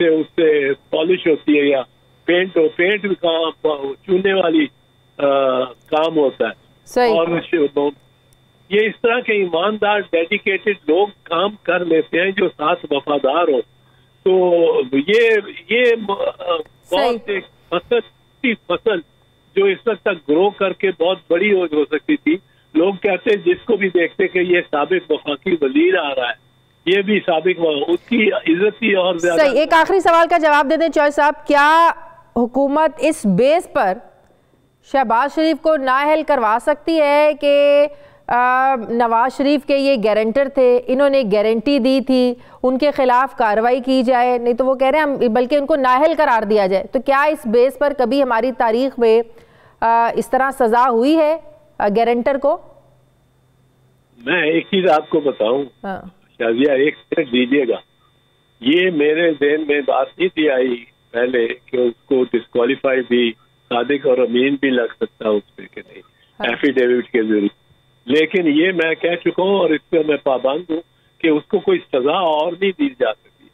उससे पॉलिश होती है या पेंट भी चूने वाली काम होता है। और ये इस तरह के ईमानदार डेडिकेटेड लोग काम कर लेते हैं जो साथ वफादार हो, तो ये बहुत एक फसल जो इस वक्त तक ग्रो करके बहुत बड़ी हो सकती थी। लोग कहते हैं जिसको भी देखते कि ये साबिक वफाकी वजीर आ रहा है, ये भी साबिक, उसकी इज्जत ही और ज्यादा। सही, एक आखिरी सवाल का जवाब दे दें चौधरी साहब, क्या हुकूमत इस बेस पर शहबाज शरीफ को नाअहल करवा सकती है कि नवाज शरीफ के ये गारंटर थे, इन्होंने गारंटी दी थी, उनके खिलाफ कार्रवाई की जाए, नहीं तो वो कह रहे हैं हम बल्कि उनको नाअहल करार दिया जाए, तो क्या इस बेस पर कभी हमारी तारीख में इस तरह सजा हुई है गारंटर को? मैं एक चीज आपको बताऊं शाजिया, एक मिनट दीजिएगा, ये मेरे ज़हन में बात नहीं थी आई पहले कि उसको डिस्क्वालीफाई भी सादिक और अमीन भी लग सकता है उस पर कि नहीं, एफिडेविट के जरिए। लेकिन ये मैं कह चुका हूँ और इस पर मैं पाबंद हूँ कि उसको कोई सजा और नहीं दी जा सकती।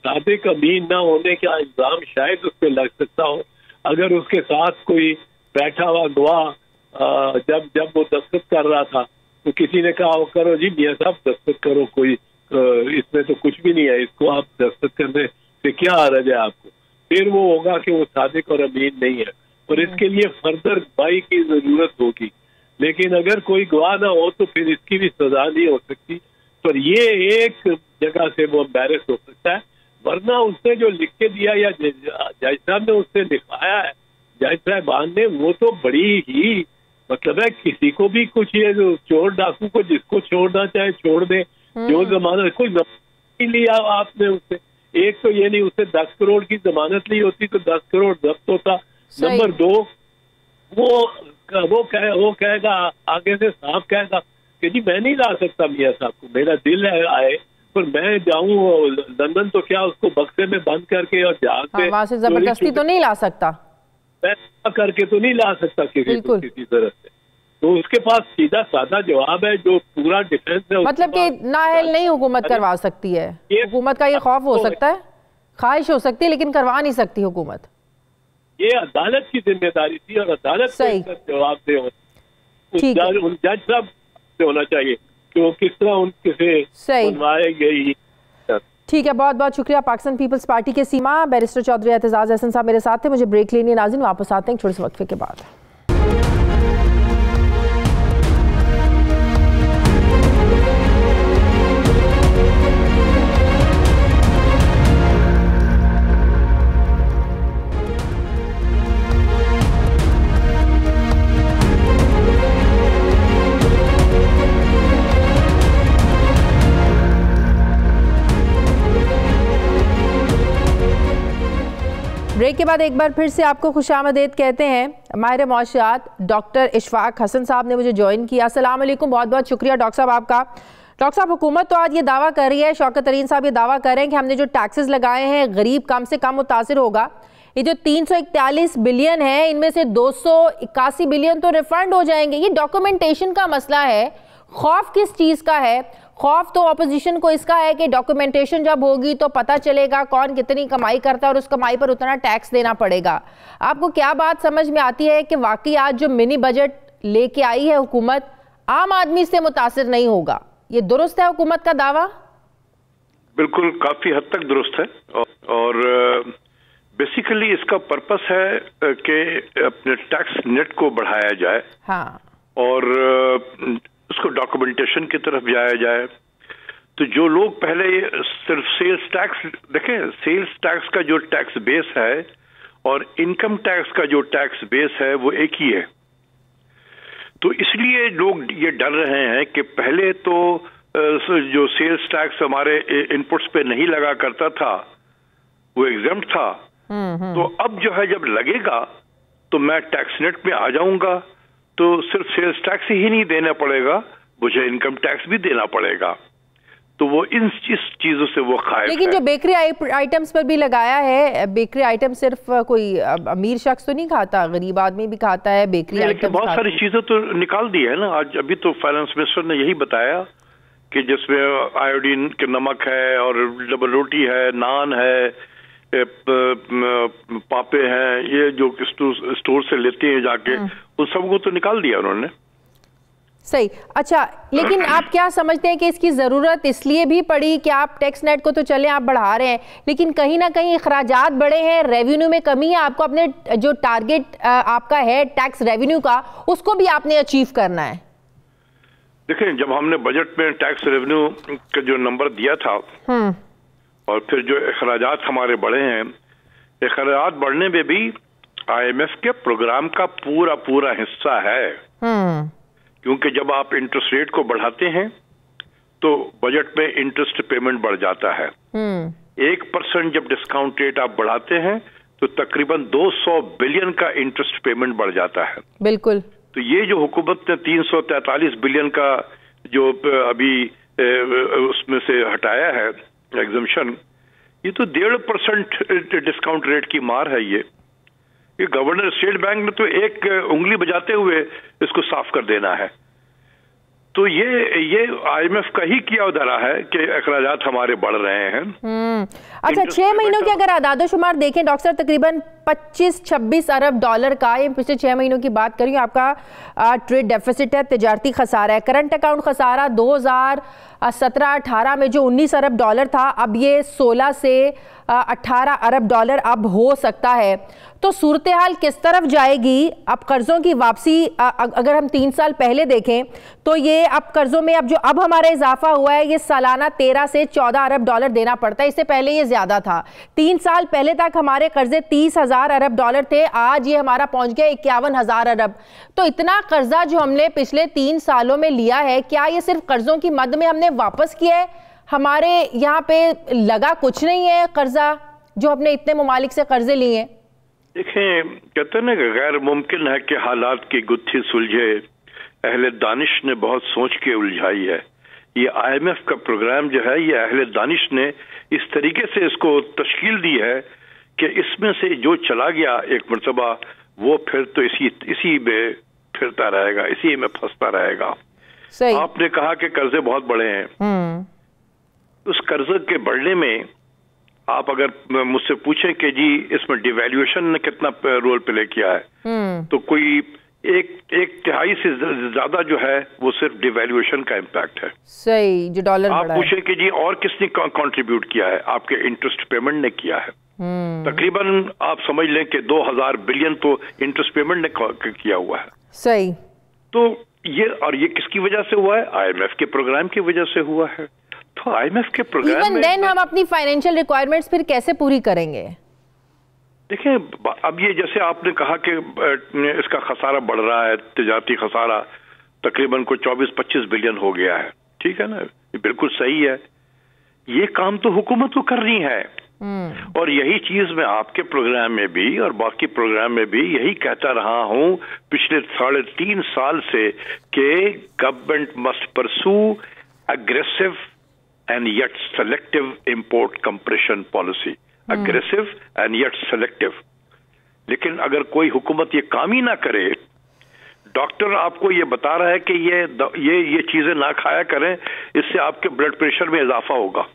सादिक अमीन ना होने का इल्जाम शायद उस पर लग सकता हो अगर उसके साथ कोई बैठा हुआ गवाह जब वो दस्तखत कर रहा था तो किसी ने कहा करो जी मियाँ साहब दस्तखत करो, कोई इसमें तो कुछ भी नहीं है, इसको आप दस्तखत करने से क्या हर्ज है आपको, फिर वो होगा कि वो सादिक और अमीन नहीं है और इसके लिए फर्दर गवाही की जरूरत होगी। लेकिन अगर कोई गवाह ना हो तो फिर इसकी भी सजा नहीं हो सकती। पर ये एक जगह से वो एम्बैरस हो सकता है, वरना उसने जो लिख के दिया या जज साहब ने उससे लिखवाया है जज साहबान ने, वो तो बड़ी ही मतलब है किसी को भी कुछ ये जो चोर डाकू को जिसको छोड़ना चाहे छोड़ दे, जो जमानत कोई नहीं लिया आपने उससे, एक तो ये नहीं उससे 10 करोड़ की जमानत ली होती तो 10 करोड़ जब्त होता। नंबर 2 वो कहेगा आगे से साफ कहेगा कि जी मैं नहीं ला सकता मियाँ साहब को, मेरा दिल है आए पर मैं जाऊं लंदन तो क्या उसको बक्से में बंद करके और जहाज पे वहां से जबरदस्ती तो नहीं ला सकता, मैं करके तो नहीं ला सकता किसी तरह से। तो उसके पास सीधा साधा जवाब है जो पूरा डिफेंस है, मतलब कि नाअहल नहीं हुकूमत करवा सकती है। हुकूमत का ये खौफ हो सकता है, ख्वाहिश हो सकती है लेकिन करवा नहीं सकती हुकूमत। ये अदालत की जिम्मेदारी थी और अदालत को जवाब दे उन जज साहब से होना चाहिए कि वो किस तरह उनके से बनवाई गई। ठीक है, बहुत बहुत शुक्रिया। पाकिस्तान पीपल्स पार्टी के सीमा बैरिस्टर चौधरी एतजाज अहसन साहब मेरे साथ थे। मुझे ब्रेक लेनी है नाज़रीन, वापस आते हैं थोड़े से वक्फे के बाद। ब्रेक के बाद एक बार फिर से आपको खुशामदीद कहते हैं। माहिर मौशियात डॉक्टर इशफाक हसन साहब ने मुझे ज्वाइन किया। अस्सलाम वालेकुम, बहुत बहुत शुक्रिया डॉक्टर साहब आपका। डॉक्टर साहब, हुकूमत तो आज ये दावा कर रही है, शौकत तरीन साहब ये दावा कर रहे हैं कि हमने जो टैक्सेस लगाए हैं गरीब कम से कम मुतासिर होगा। ये जो 341 बिलियन है इनमें से 281 बिलियन तो रिफंड हो जाएंगे। ये डॉक्यूमेंटेशन का मसला है। खौफ किस चीज़ का है? खौफ तो ऑपोजिशन को इसका है कि डॉक्यूमेंटेशन जब होगी तो पता चलेगा कौन कितनी कमाई करता है और उस कमाई पर उतना टैक्स देना पड़ेगा। आपको क्या बात समझ में आती है कि वाकई आज जो मिनी बजट लेके आई है हुकूमत आम आदमी से मुतासिर नहीं होगा? ये दुरुस्त है हुकूमत का दावा? बिल्कुल, काफी हद तक दुरुस्त है और बेसिकली इसका पर्पस है कि अपने टैक्स नेट को बढ़ाया जाए। हाँ। और उसको डॉक्यूमेंटेशन की तरफ जाया जाए। तो जो लोग पहले सिर्फ सेल्स टैक्स देखें, सेल्स टैक्स का जो टैक्स बेस है और इनकम टैक्स का जो टैक्स बेस है वो एक ही है। तो इसलिए लोग ये डर रहे हैं कि पहले तो जो सेल्स टैक्स हमारे इनपुट्स पे नहीं लगा करता था वो एग्जम्प्ट था। तो अब जो है जब लगेगा तो मैं टैक्स नेट में आ जाऊंगा तो सिर्फ सेल्स टैक्स ही नहीं देना पड़ेगा, मुझे इनकम टैक्स भी देना पड़ेगा। तो वो इन चीजों से वो खाए। लेकिन जो बेकरी आइटम्स पर भी लगाया है, बेकरी आइटम सिर्फ कोई अमीर शख्स तो नहीं खाता, गरीब आदमी भी खाता है बेकरी आइटम। बहुत सारी चीजें तो निकाल दी है ना। आज अभी तो फाइनेंस मिनिस्टर ने यही बताया कि जिसमें आयोडीन के नमक है और डबल रोटी है, नान है, पापे हैं, ये जो स्टोर से लेते हैं जाके उन सबको तो निकाल दिया उन्होंने। सही। अच्छा, लेकिन आप क्या समझते हैं कि इसकी ज़रूरत इसलिए भी पड़ी कि आप टैक्स नेट को तो चले आप बढ़ा रहे हैं लेकिन कहीं ना कहीं अखराजात बढ़े हैं, रेवेन्यू में कमी है, आपको अपने जो टारगेट आपका है टैक्स रेवेन्यू का उसको भी आपने अचीव करना है? देखें, जब हमने बजट में टैक्स रेवेन्यू का जो नंबर दिया था और फिर जो अखराजात हमारे बढ़े हैं, अखराजात बढ़ने में भी IMF के प्रोग्राम का पूरा हिस्सा है। क्योंकि जब आप इंटरेस्ट रेट को बढ़ाते हैं तो बजट में इंटरेस्ट पेमेंट बढ़ जाता है। 1% जब डिस्काउंट रेट आप बढ़ाते हैं तो तकरीबन 200 बिलियन का इंटरेस्ट पेमेंट बढ़ जाता है। बिल्कुल। तो ये जो हुकूमत ने 343 बिलियन का जो अभी उसमें से हटाया है एग्जम्पशन, ये तो 1.5% डिस्काउंट रेट की मार है। ये गवर्नर स्टेट बैंक ने तो एक उंगली बजाते हुए इसको साफ कर देना है। तो ये IMF का ही किया धरा है कि अखराजात हमारे बढ़ रहे हैं। अच्छा, 6 महीनों की अगर आदादोशुमार देखें डॉक्टर साहब, तकरीबन 25-26 अरब डॉलर का, ये पिछले 6 महीनों की बात करूँ, आपका ट्रेड डेफिसिट है, तिजारती खसारा है। करंट अकाउंट खसारा 2017-18 में जो 19 अरब डॉलर था, अब ये 16 से 18 अरब डॉलर अब हो सकता है। तो सूरत हाल किस तरफ जाएगी? अब कर्जों की वापसी अगर हम 3 साल पहले देखें तो ये अब कर्जों में अब हमारा इजाफा हुआ है, ये सालाना 13 से 14 अरब डॉलर देना पड़ता है। इससे पहले ये ज्यादा था। 3 साल पहले तक हमारे कर्जे 30,000 अरब डॉलर थे, आज ये हमारा पहुंच गया 51,000 अरब। तो इतना कर्जा जो हमने पिछले 3 सालों में लिया है, क्या ये सिर्फ कर्जों की मद में हमने वापस किया है? हमारे यहाँ पे लगा कुछ नहीं है कर्जा जो हमने इतने ममालिक से कर्जे लिए हैं? देखें, कहते हैं ना कि गैर मुमकिन है कि हालात की गुत्थी सुलझे, अहले दानिश ने बहुत सोच के उलझाई है। ये IMF का प्रोग्राम जो है, ये अहले दानिश ने इस तरीके से इसको तश्कील दी है कि इसमें से जो चला गया एक मरतबा, वो फिर तो इसी में फिरता रहेगा, इसी में फंसता रहेगा। सही। आपने कहा कि कर्जे बहुत बड़े हैं। उस कर्जे के बढ़ने में आप अगर मुझसे पूछें कि जी इसमें डिवैल्यूएशन ने कितना रोल प्ले किया है, तो कोई एक तिहाई से ज्यादा जो है वो सिर्फ डिवैल्यूएशन का इम्पैक्ट है। सही, जो डॉलर आप पूछें कि जी और किसने कंट्रीब्यूट किया है, आपके इंटरेस्ट पेमेंट ने किया है। तकरीबन आप समझ लें कि 2000 बिलियन तो इंटरेस्ट पेमेंट ने किया हुआ है। सही। तो ये किसकी वजह से हुआ है? IMF के प्रोग्राम की वजह से हुआ है। तो IMF के प्रोग्राम में हम अपनी फाइनेंशियल रिक्वायरमेंट्स फिर कैसे पूरी करेंगे? देखिए, अब ये जैसे आपने कहा कि इसका खसारा बढ़ रहा है, तिजारती खसारा तकरीबन को 24-25 बिलियन हो गया है, ठीक है ना, ये बिल्कुल सही है। ये काम तो हुकूमत को करनी है, और यही चीज मैं आपके प्रोग्राम में भी और बाकी प्रोग्राम में भी यही कहता रहा हूं पिछले 3.5 साल से कि government must pursue aggressive and yet selective import compression policy, aggressive and yet selective। लेकिन अगर कोई हुकूमत ये काम ही ना करे, डॉक्टर आपको ये बता रहा है कि ये चीजें ना खाया करें, इससे आपके ब्लड प्रेशर में इजाफा होगा,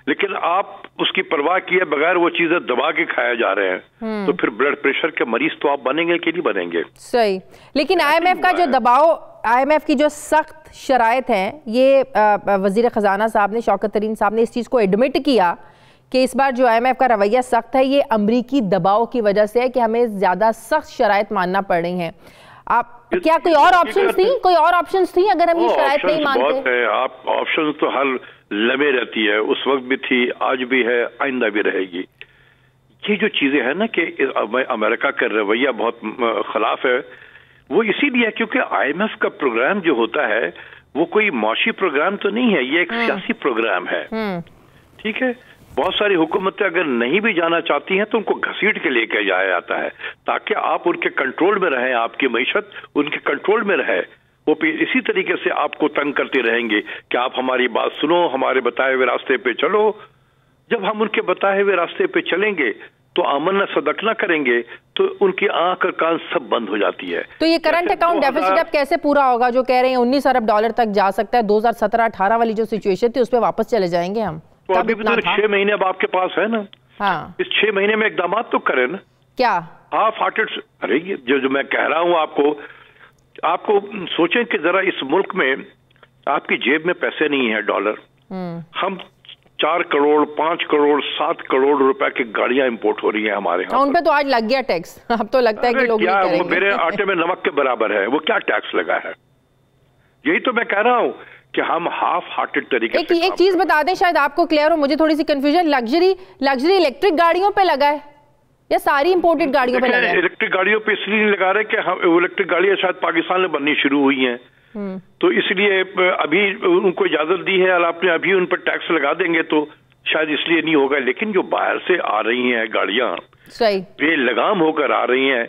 लेकिन आप उसकी परवाह किए बगैर वो चीजें दबा के खाया जा रहे हैं, तो फिर ब्लड प्रेशर के मरीज तो आप बनेंगे कि नहीं बनेंगे? सही। लेकिन IMF का जो दबाव, IMF की जो सख्त शराइत हैं, ये वजीर खजाना साहब ने, शौकत तरीन साहब ने इस चीज़ को एडमिट किया कि इस बार जो IMF का रवैया सख्त है, ये अमरीकी दबाव की वजह से है कि हमें ज़्यादा सख्त शराइत मानना पड़ रही हैं। क्या कोई और ऑप्शंस थी? कोई और ऑप्शंस थी अगर हम ये शराइत नहीं मानते? बहुत है, आप ऑप्शंस तो हर लम्हे रहती है, उस वक्त भी थी, आज भी है, आइंदा भी रहेगी। ये जो चीजें हैं ना कि अमेरिका का रवैया बहुत खिलाफ है, वो इसीलिए क्योंकि IMF का प्रोग्राम जो होता है वो कोई माशी प्रोग्राम तो नहीं है, ये एक सियासी प्रोग्राम है, ठीक है। बहुत सारी हुकूमतें अगर नहीं भी जाना चाहती हैं तो उनको घसीट के लेके जाया जाता है ताकि आप उनके कंट्रोल में रहें, आपकी मईशत उनके कंट्रोल में रहे। वो इसी तरीके से आपको तंग करते रहेंगे कि आप हमारी बात सुनो, हमारे बताए हुए रास्ते पे चलो। जब हम उनके बताए हुए रास्ते पे चलेंगे तो आमना सदकना करेंगे तो उनकी आंख और कान सब बंद हो जाती है। तो ये करंट अकाउंट डेफिसिट अब कैसे पूरा होगा? जो कह रहे हैं 19 अरब डॉलर तक जा सकता है, 2017-18 वाली जो सिचुएशन थी उस पर वापस चले जाएंगे हम? तो अभी भी तो 6 महीने अब आपके पास है ना। हाँ। इस 6 महीने में इकदाम तो करें ना। क्या हाफ हार्टेड? अरे ये जो मैं कह रहा हूँ आपको सोचें कि जरा इस मुल्क में आपकी जेब में पैसे नहीं है डॉलर, हम 4 करोड़ 5 करोड़ 7 करोड़ रुपए की गाड़ियां इंपोर्ट हो रही हैं हमारे यहाँ। उन पे तो आज लग गया टैक्स। अब तो लगता है कि लोग क्या वो मेरे आटे में नमक के बराबर है, वो क्या टैक्स लगा है? यही तो मैं कह रहा हूँ कि हम हाफ हार्टेड तरीके से एक चीज बता दें, शायद आपको क्लियर हो, मुझे थोड़ी सी कंफ्यूजन। लग्जरी इलेक्ट्रिक गाड़ियों पे लगा है या सारी इंपोर्टेड गाड़ियों पे लगा है? इलेक्ट्रिक गाड़ियों पे इसलिए नहीं लगा रहे कि हम इलेक्ट्रिक गाड़ियां शायद पाकिस्तान में बननी शुरू हुई हैं, तो इसलिए अभी उनको इजाजत दी है और आपने अभी उन पर टैक्स लगा देंगे तो शायद इसलिए नहीं होगा। लेकिन जो बाहर से आ रही हैं गाड़ियां, सही बेलगाम होकर आ रही हैं,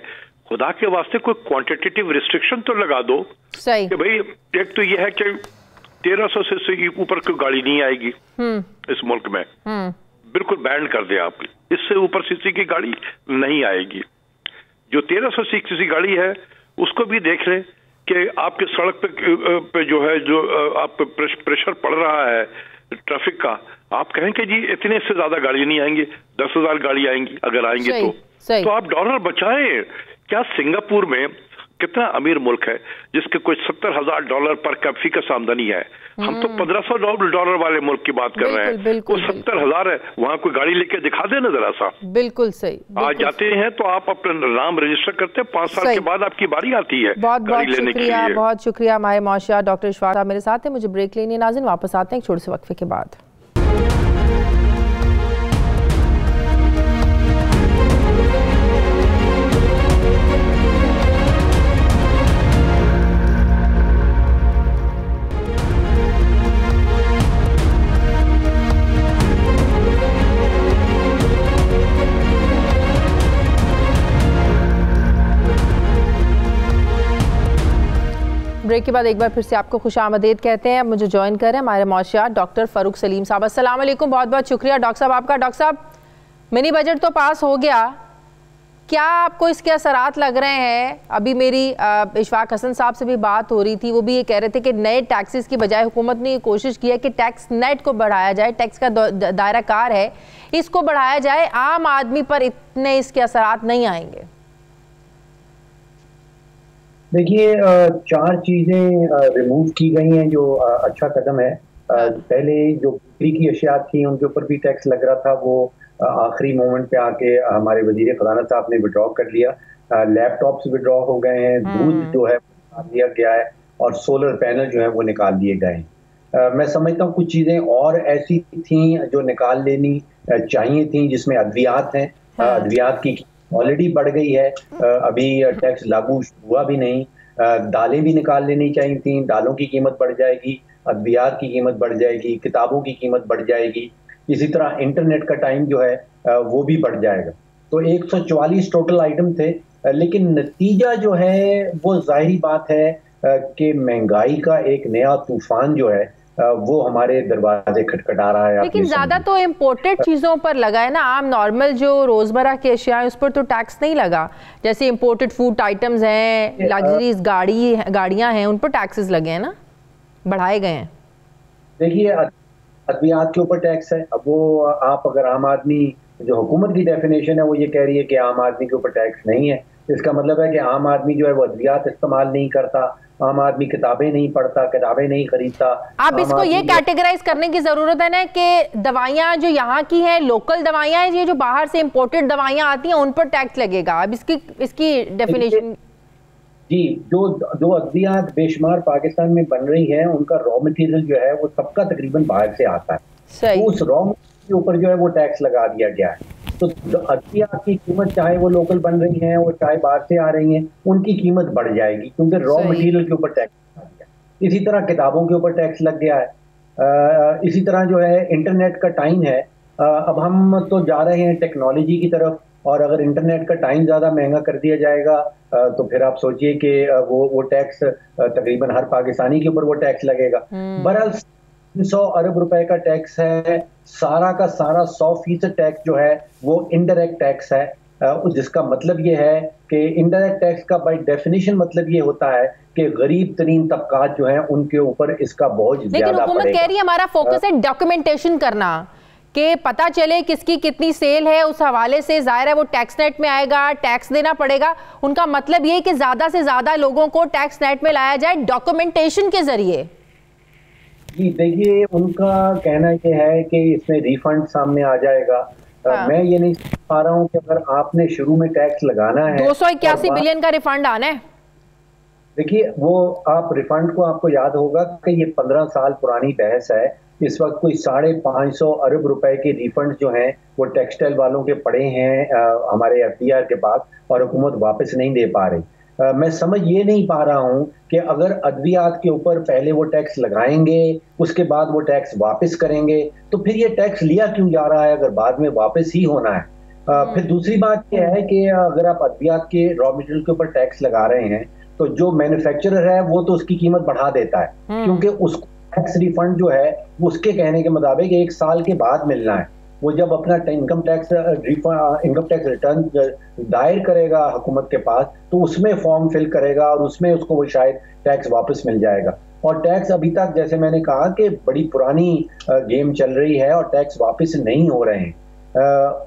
खुदा के वास्ते कोई क्वांटिटेटिव रिस्ट्रिक्शन तो लगा दो। सही कि भाई एक तो यह है कि 1300 से ऊपर कोई गाड़ी नहीं आएगी इस मुल्क में, बिल्कुल बैन कर दें आप। इससे ऊपर सीसी की गाड़ी नहीं आएगी। जो 1300 सीसी गाड़ी है उसको भी देख लें कि आपके सड़क पे जो है जो आप प्रेशर पड़ रहा है ट्रैफिक का, आप कहें कि जी इतने से ज्यादा गाड़ी नहीं आएंगी, 10,000 गाड़ी आएंगी, अगर आएंगे तो आप डॉलर बचाएं। क्या सिंगापुर में कितना अमीर मुल्क है जिसके कोई $70,000 पर कैपिटल आमदनी है, हम तो $1,500 वाले मुल्क की बात कर रहे हैं। वो 70,000 है, वहां कोई गाड़ी लेके दिखा देना जरा सा। बिल्कुल सही। आज जाते हैं तो आप अपना नाम रजिस्टर करते हैं, 5 साल के बाद आपकी बारी आती है गाड़ी लेने के लिए। बहुत शुक्रिया माहिर मौशियात। डॉक्टर इशफाक साहब मेरे साथ हैं, मुझे ब्रेक लेनी है। नाज़रीन वापस आते हैं एक छोटे से वक्फे के बाद। ब्रेक के बाद एक बार फिर से आपको खुशामदीद कहते हैं। अब मुझे ज्वाइन कर रहे हैं हमारे मौशियात डॉक्टर फ़ारूक सलीम साहब। अस्सलाम वालेकुम, बहुत बहुत शुक्रिया डॉक्टर साहब आपका। डॉक्टर साहब, मिनी बजट तो पास हो गया, क्या आपको इसके असरात लग रहे हैं? अभी मेरी इशफाक हसन साहब से भी बात हो रही थी, वो भी ये कह रहे थे कि नए टैक्सेस की बजाय हुकूमत ने ये कोशिश की है कि टैक्स नेट को बढ़ाया जाए, टैक्स का दायरा कार है, इसको बढ़ाया जाए, आम आदमी पर इतने इसके असरात नहीं आएंगे। देखिए, 4 चीजें रिमूव की गई हैं जो अच्छा कदम है। पहले जो बिक्री की अशिया थी उनके ऊपर भी टैक्स लग रहा था, वो आखिरी मोमेंट पे आके हमारे वजीर खजाना साहब ने विड्रॉ कर लिया। लैपटॉप्स विड्रॉ हो गए हैं, दूध जो है निकाल दिया गया है और सोलर पैनल जो है वो निकाल दिए गए हैं। मैं समझता हूँ कुछ चीजें और ऐसी थी जो निकाल लेनी चाहिए थी, जिसमें अद्वियात हैं। अद्वियात की ऑलरेडी बढ़ गई है, अभी टैक्स लागू हुआ भी नहीं। दालें भी निकाल लेनी चाहिए थी, दालों की कीमत बढ़ जाएगी, अद्वियात की कीमत बढ़ जाएगी, किताबों की कीमत बढ़ जाएगी। इसी तरह इंटरनेट का टाइम जो है वो भी बढ़ जाएगा। तो 144 टोटल आइटम थे, लेकिन नतीजा जो है वो जाहिर बात है कि महंगाई का एक नया तूफान जो है वो हमारे दरवाजे खटखटा रहा है। लेकिन ज्यादा तो इम्पोर्टेड चीजों पर लगा है ना, आम नॉर्मल जो रोजमर्रा की अशिया है उस पर तो टैक्स नहीं लगा। जैसे इम्पोर्टेड फूड आइटम्स हैं, लग्जरीज गाड़ियां हैं, उन पर टैक्सेस लगे हैं ना, बढ़ाए गए हैं। देखिए, अद्वियात के ऊपर टैक्स है। अब वो आप अगर आम आदमी, जो हुकूमत की डेफिनेशन है वो ये कह रही है कि आम आदमी के ऊपर टैक्स नहीं है, इसका मतलब है कि आम आदमी जो है वो अद्वियात इस्तेमाल नहीं करता, आम आदमी किताबें नहीं पढ़ता, किताबें नहीं खरीदता। आप इसको ये कैटेगराइज करने की जरूरत है ना कि दवाइयाँ जो यहाँ की हैं, लोकल दवाइयाँ हैं, ये जो बाहर से इम्पोर्टेड दवाइयाँ आती हैं उन पर टैक्स लगेगा। अब इसकी डेफिनेशन जी, जो अद्वियात बेशुमार पाकिस्तान में बन रही है उनका रॉ मटेरियल जो है वो सबका तकरीबन बाहर से आता है, तो उस रॉ मटेरियल के ऊपर जो है वो टैक्स लगा दिया गया है। तो अद्वियात की कीमत चाहे वो लोकल बन रही हैं और चाहे बाहर से आ रही हैं, उनकी कीमत बढ़ जाएगी क्योंकि रॉ मटेरियल के ऊपर टैक्स लगा दिया। इसी तरह किताबों के ऊपर टैक्स लग गया है। इसी तरह जो है इंटरनेट का टाइम है, अब हम तो जा रहे हैं टेक्नोलॉजी की तरफ, और अगर इंटरनेट का टाइम ज्यादा महंगा कर दिया जाएगा तो फिर आप सोचिए कि वो टैक्स तकरीबन हर पाकिस्तानी के ऊपर वो टैक्स लगेगा। बहरहाल 300 अरब रुपए का टैक्स है, सारा का सारा 100% टैक्स जो है वो इनडायरेक्ट टैक्स है, जिसका मतलब ये है कि इनडायरेक्ट टैक्स का बाय डेफिनेशन मतलब ये होता है कि गरीब तरीन तबकात जो है उनके ऊपर इसका बोझ ज्यादा पड़ेगा। लेकिन हुकूमत कह रही है हमारा फोकस है डॉक्यूमेंटेशन करना, कि पता चले किसकी कितनी सेल है, उस हवाले से जाहिर है वो टैक्स नेट में आएगा, टैक्स देना पड़ेगा। उनका मतलब ये कि ज्यादा से ज्यादा लोगों को टैक्स नेट में लाया जाए डॉक्यूमेंटेशन के जरिए। जी देखिए, उनका कहना ये है कि इसमें रिफंड सामने आ जाएगा। मैं ये नहीं पा रहा हूँ कि अगर आपने शुरू में टैक्स लगाना है 281 बिलियन का रिफंड आना है। देखिए, वो आप रिफंड को आपको याद होगा कि ये 15 साल पुरानी बहस है। इस वक्त कोई 550 अरब रुपए के रिफंड जो हैं वो टेक्सटाइल वालों के पड़े हैं हमारे एफडीआर के पास, और हुकूमत वापस नहीं दे पा रही। मैं समझ ये नहीं पा रहा हूँ कि अगर अद्वियात के ऊपर पहले वो टैक्स लगाएंगे, उसके बाद वो टैक्स वापस करेंगे, तो फिर ये टैक्स लिया क्यों जा रहा है अगर बाद में वापस ही होना है। फिर दूसरी बात यह है कि अगर आप अद्वियात के रॉ मटेरियल के ऊपर टैक्स लगा रहे हैं तो जो मैन्युफैक्चरर है वो तो उसकी कीमत बढ़ा देता है, क्योंकि उसको टैक्स रिफंड जो है उसके कहने के मुताबिक 1 साल के बाद मिलना है। वो जब अपना इनकम टैक्स रिटर्न दायर करेगा हुकूमत के पास, तो उसमें फॉर्म फिल करेगा और उसमें उसको वो शायद टैक्स वापस मिल जाएगा। और टैक्स अभी तक, जैसे मैंने कहा, कि बड़ी पुरानी गेम चल रही है और टैक्स वापस नहीं हो रहे हैं।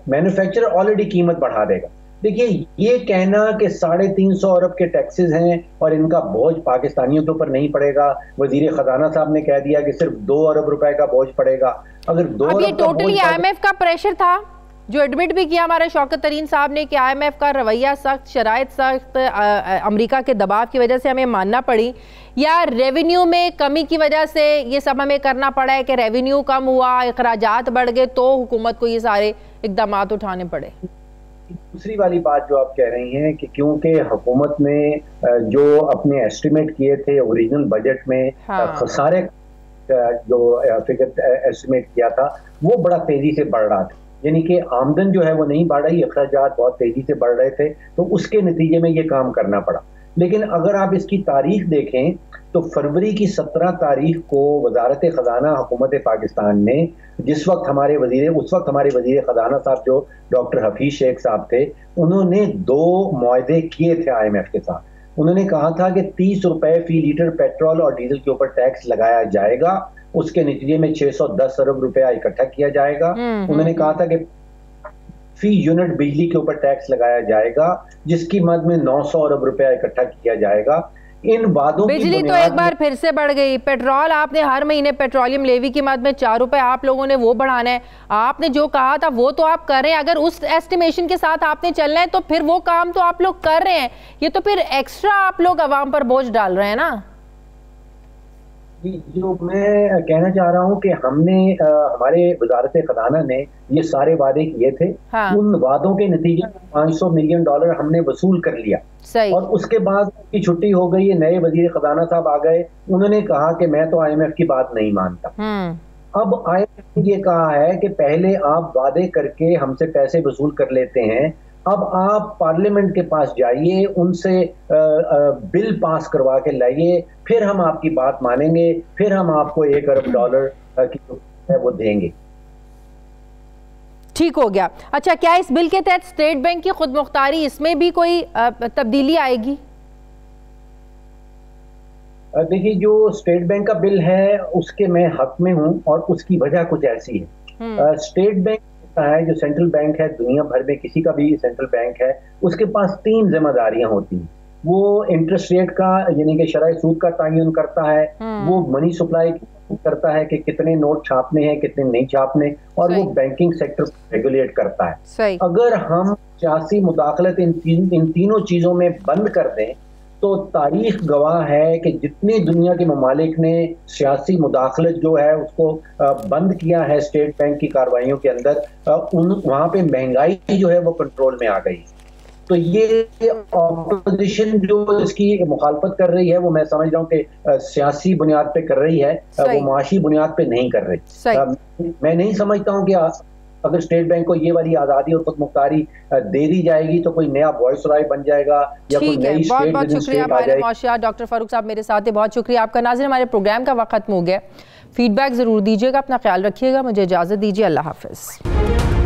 मैन्युफैक्चरर ऑलरेडी कीमत बढ़ा देगा। देखिए, ये कहना कि 350 अरब के टैक्सेस हैं और इनका बोझ पाकिस्तानियों के ऊपर नहीं पड़ेगा, वजीर खजाना साहब ने कह दिया कि सिर्फ 2 अरब रुपए का बोझ पड़ेगा। अगर 2 अरब ये टोटली IMF का प्रेशर था, जो एडमिट भी किया हमारे शौकत तरीन साहब ने कि IMF का रवैया सख्त, शराइत सख्त, अमेरिका के दबाव की वजह से हमें मानना पड़ी, या रेवेन्यू में कमी की वजह से ये सब हमें करना पड़ा है कि रेवेन्यू कम हुआ, अखराजात बढ़ गए, तो हुकूमत को ये सारे इकदाम उठाने पड़े? दूसरी वाली बात जो आप कह रही हैं कि क्योंकि हुकूमत ने जो अपने एस्टिमेट किए थे ओरिजिनल बजट में, खसारे जो फिगर एस्टिमेट किया था वो बड़ा तेजी से बढ़ रहा था, यानी कि आमदन जो है वो नहीं बढ़ रही, अखराजात बहुत तेजी से बढ़ रहे थे, तो उसके नतीजे में ये काम करना पड़ा। लेकिन अगर आप इसकी तारीख देखें तो फरवरी की 17 तारीख को वजारत खजाना हुकूमत पाकिस्तान ने, उस वक्त हमारे वजीर खजाना साहब जो डॉक्टर हफीज शेख साहब थे, उन्होंने 2 मुआहदे किए थे IMF के साथ। उन्होंने कहा था कि 30 रुपए फी लीटर पेट्रोल और डीजल के ऊपर टैक्स लगाया जाएगा, उसके नतीजे में 610 अरब रुपया इकट्ठा किया जाएगा। उन्होंने कहा था कि फी यूनिट बिजली के ऊपर टैक्स लगाया जाएगा, जिसकी मद में 900 अरब रुपया इकट्ठा किया जाएगा। इन वादों बिजली तो एक बार फिर से बढ़ गई। पेट्रोल आपने हर महीने पेट्रोलियम लेवी की मद में 4 रुपए आप लोगों ने वो बढ़ाना है। आपने जो कहा था वो तो आप कर रहे हैं, अगर उस एस्टिमेशन के साथ आपने चलना है तो फिर वो काम तो आप लोग कर रहे हैं, ये तो फिर एक्स्ट्रा आप लोग अवाम पर बोझ डाल रहे हैं ना। जो मैं कहना चाह रहा हूँ कि हमने हमारे वजारत खजाना ने ये सारे वादे किए थे। उन वादों के नतीजे में $500 मिलियन हमने वसूल कर लिया। और उसके बाद की छुट्टी हो गई है, नए वजीर खजाना साहब आ गए, उन्होंने कहा कि मैं तो IMF की बात नहीं मानता। अब IMF ने ये कहा है कि पहले आप वादे करके हमसे पैसे वसूल कर लेते हैं, अब आप पार्लियामेंट के पास जाइए, उनसे बिल पास करवा के लाइए, फिर हम आपकी बात मानेंगे, फिर हम आपको $1 अरब की है वो देंगे। ठीक हो गया। अच्छा, क्या इस बिल के तहत स्टेट बैंक की खुद मुख्तारी, इसमें भी कोई तब्दीली आएगी? देखिए, जो स्टेट बैंक का बिल है उसके मैं हक में हूँ और उसकी वजह कुछ ऐसी है। स्टेट बैंक है जो सेंट्रल बैंक है, दुनिया भर में किसी का भी सेंट्रल बैंक है, उसके पास 3 जिम्मेदारियां होती हैं। वो इंटरेस्ट रेट का यानी कि शरह सूद का तयन करता है, वो मनी सप्लाई करता है कि कितने नोट छापने हैं कितने नहीं छापने, और वो बैंकिंग सेक्टर को रेगुलेट करता है। अगर हम सियासी मुदाखलत इन तीनों चीजों में बंद कर दें तो तारीख गवाह है कि जितनी दुनिया के ममालिक ने सियासी मुदाखलत जो है उसको बंद किया है स्टेट बैंक की कार्रवाइयों के अंदर, वहां पे महंगाई जो है वो कंट्रोल में आ गई। तो ये ऑपोजिशन जो इसकी मुखालफत कर रही है वो मैं समझ रहा हूँ कि सियासी बुनियाद पे कर रही है, वो माशी बुनियाद पे नहीं कर रही। मैं नहीं समझता हूँ कि अगर स्टेट बैंक को ये वाली आजादी और खुद मुख्तारी दे दी जाएगी तो कोई नया वॉइस राय बन जाएगा या कोई नई स्टेट। बहुत बहुत शुक्रिया हमारे मौशियात डॉक्टर फारूक साहब मेरे साथ है, बहुत शुक्रिया आपका। नाज़रीन, हमारे प्रोग्राम का वक्त खत्म हो गया। फीडबैक जरूर दीजिएगा, अपना ख्याल रखिएगा, मुझे इजाजत दीजिए, अल्लाह हाफिज।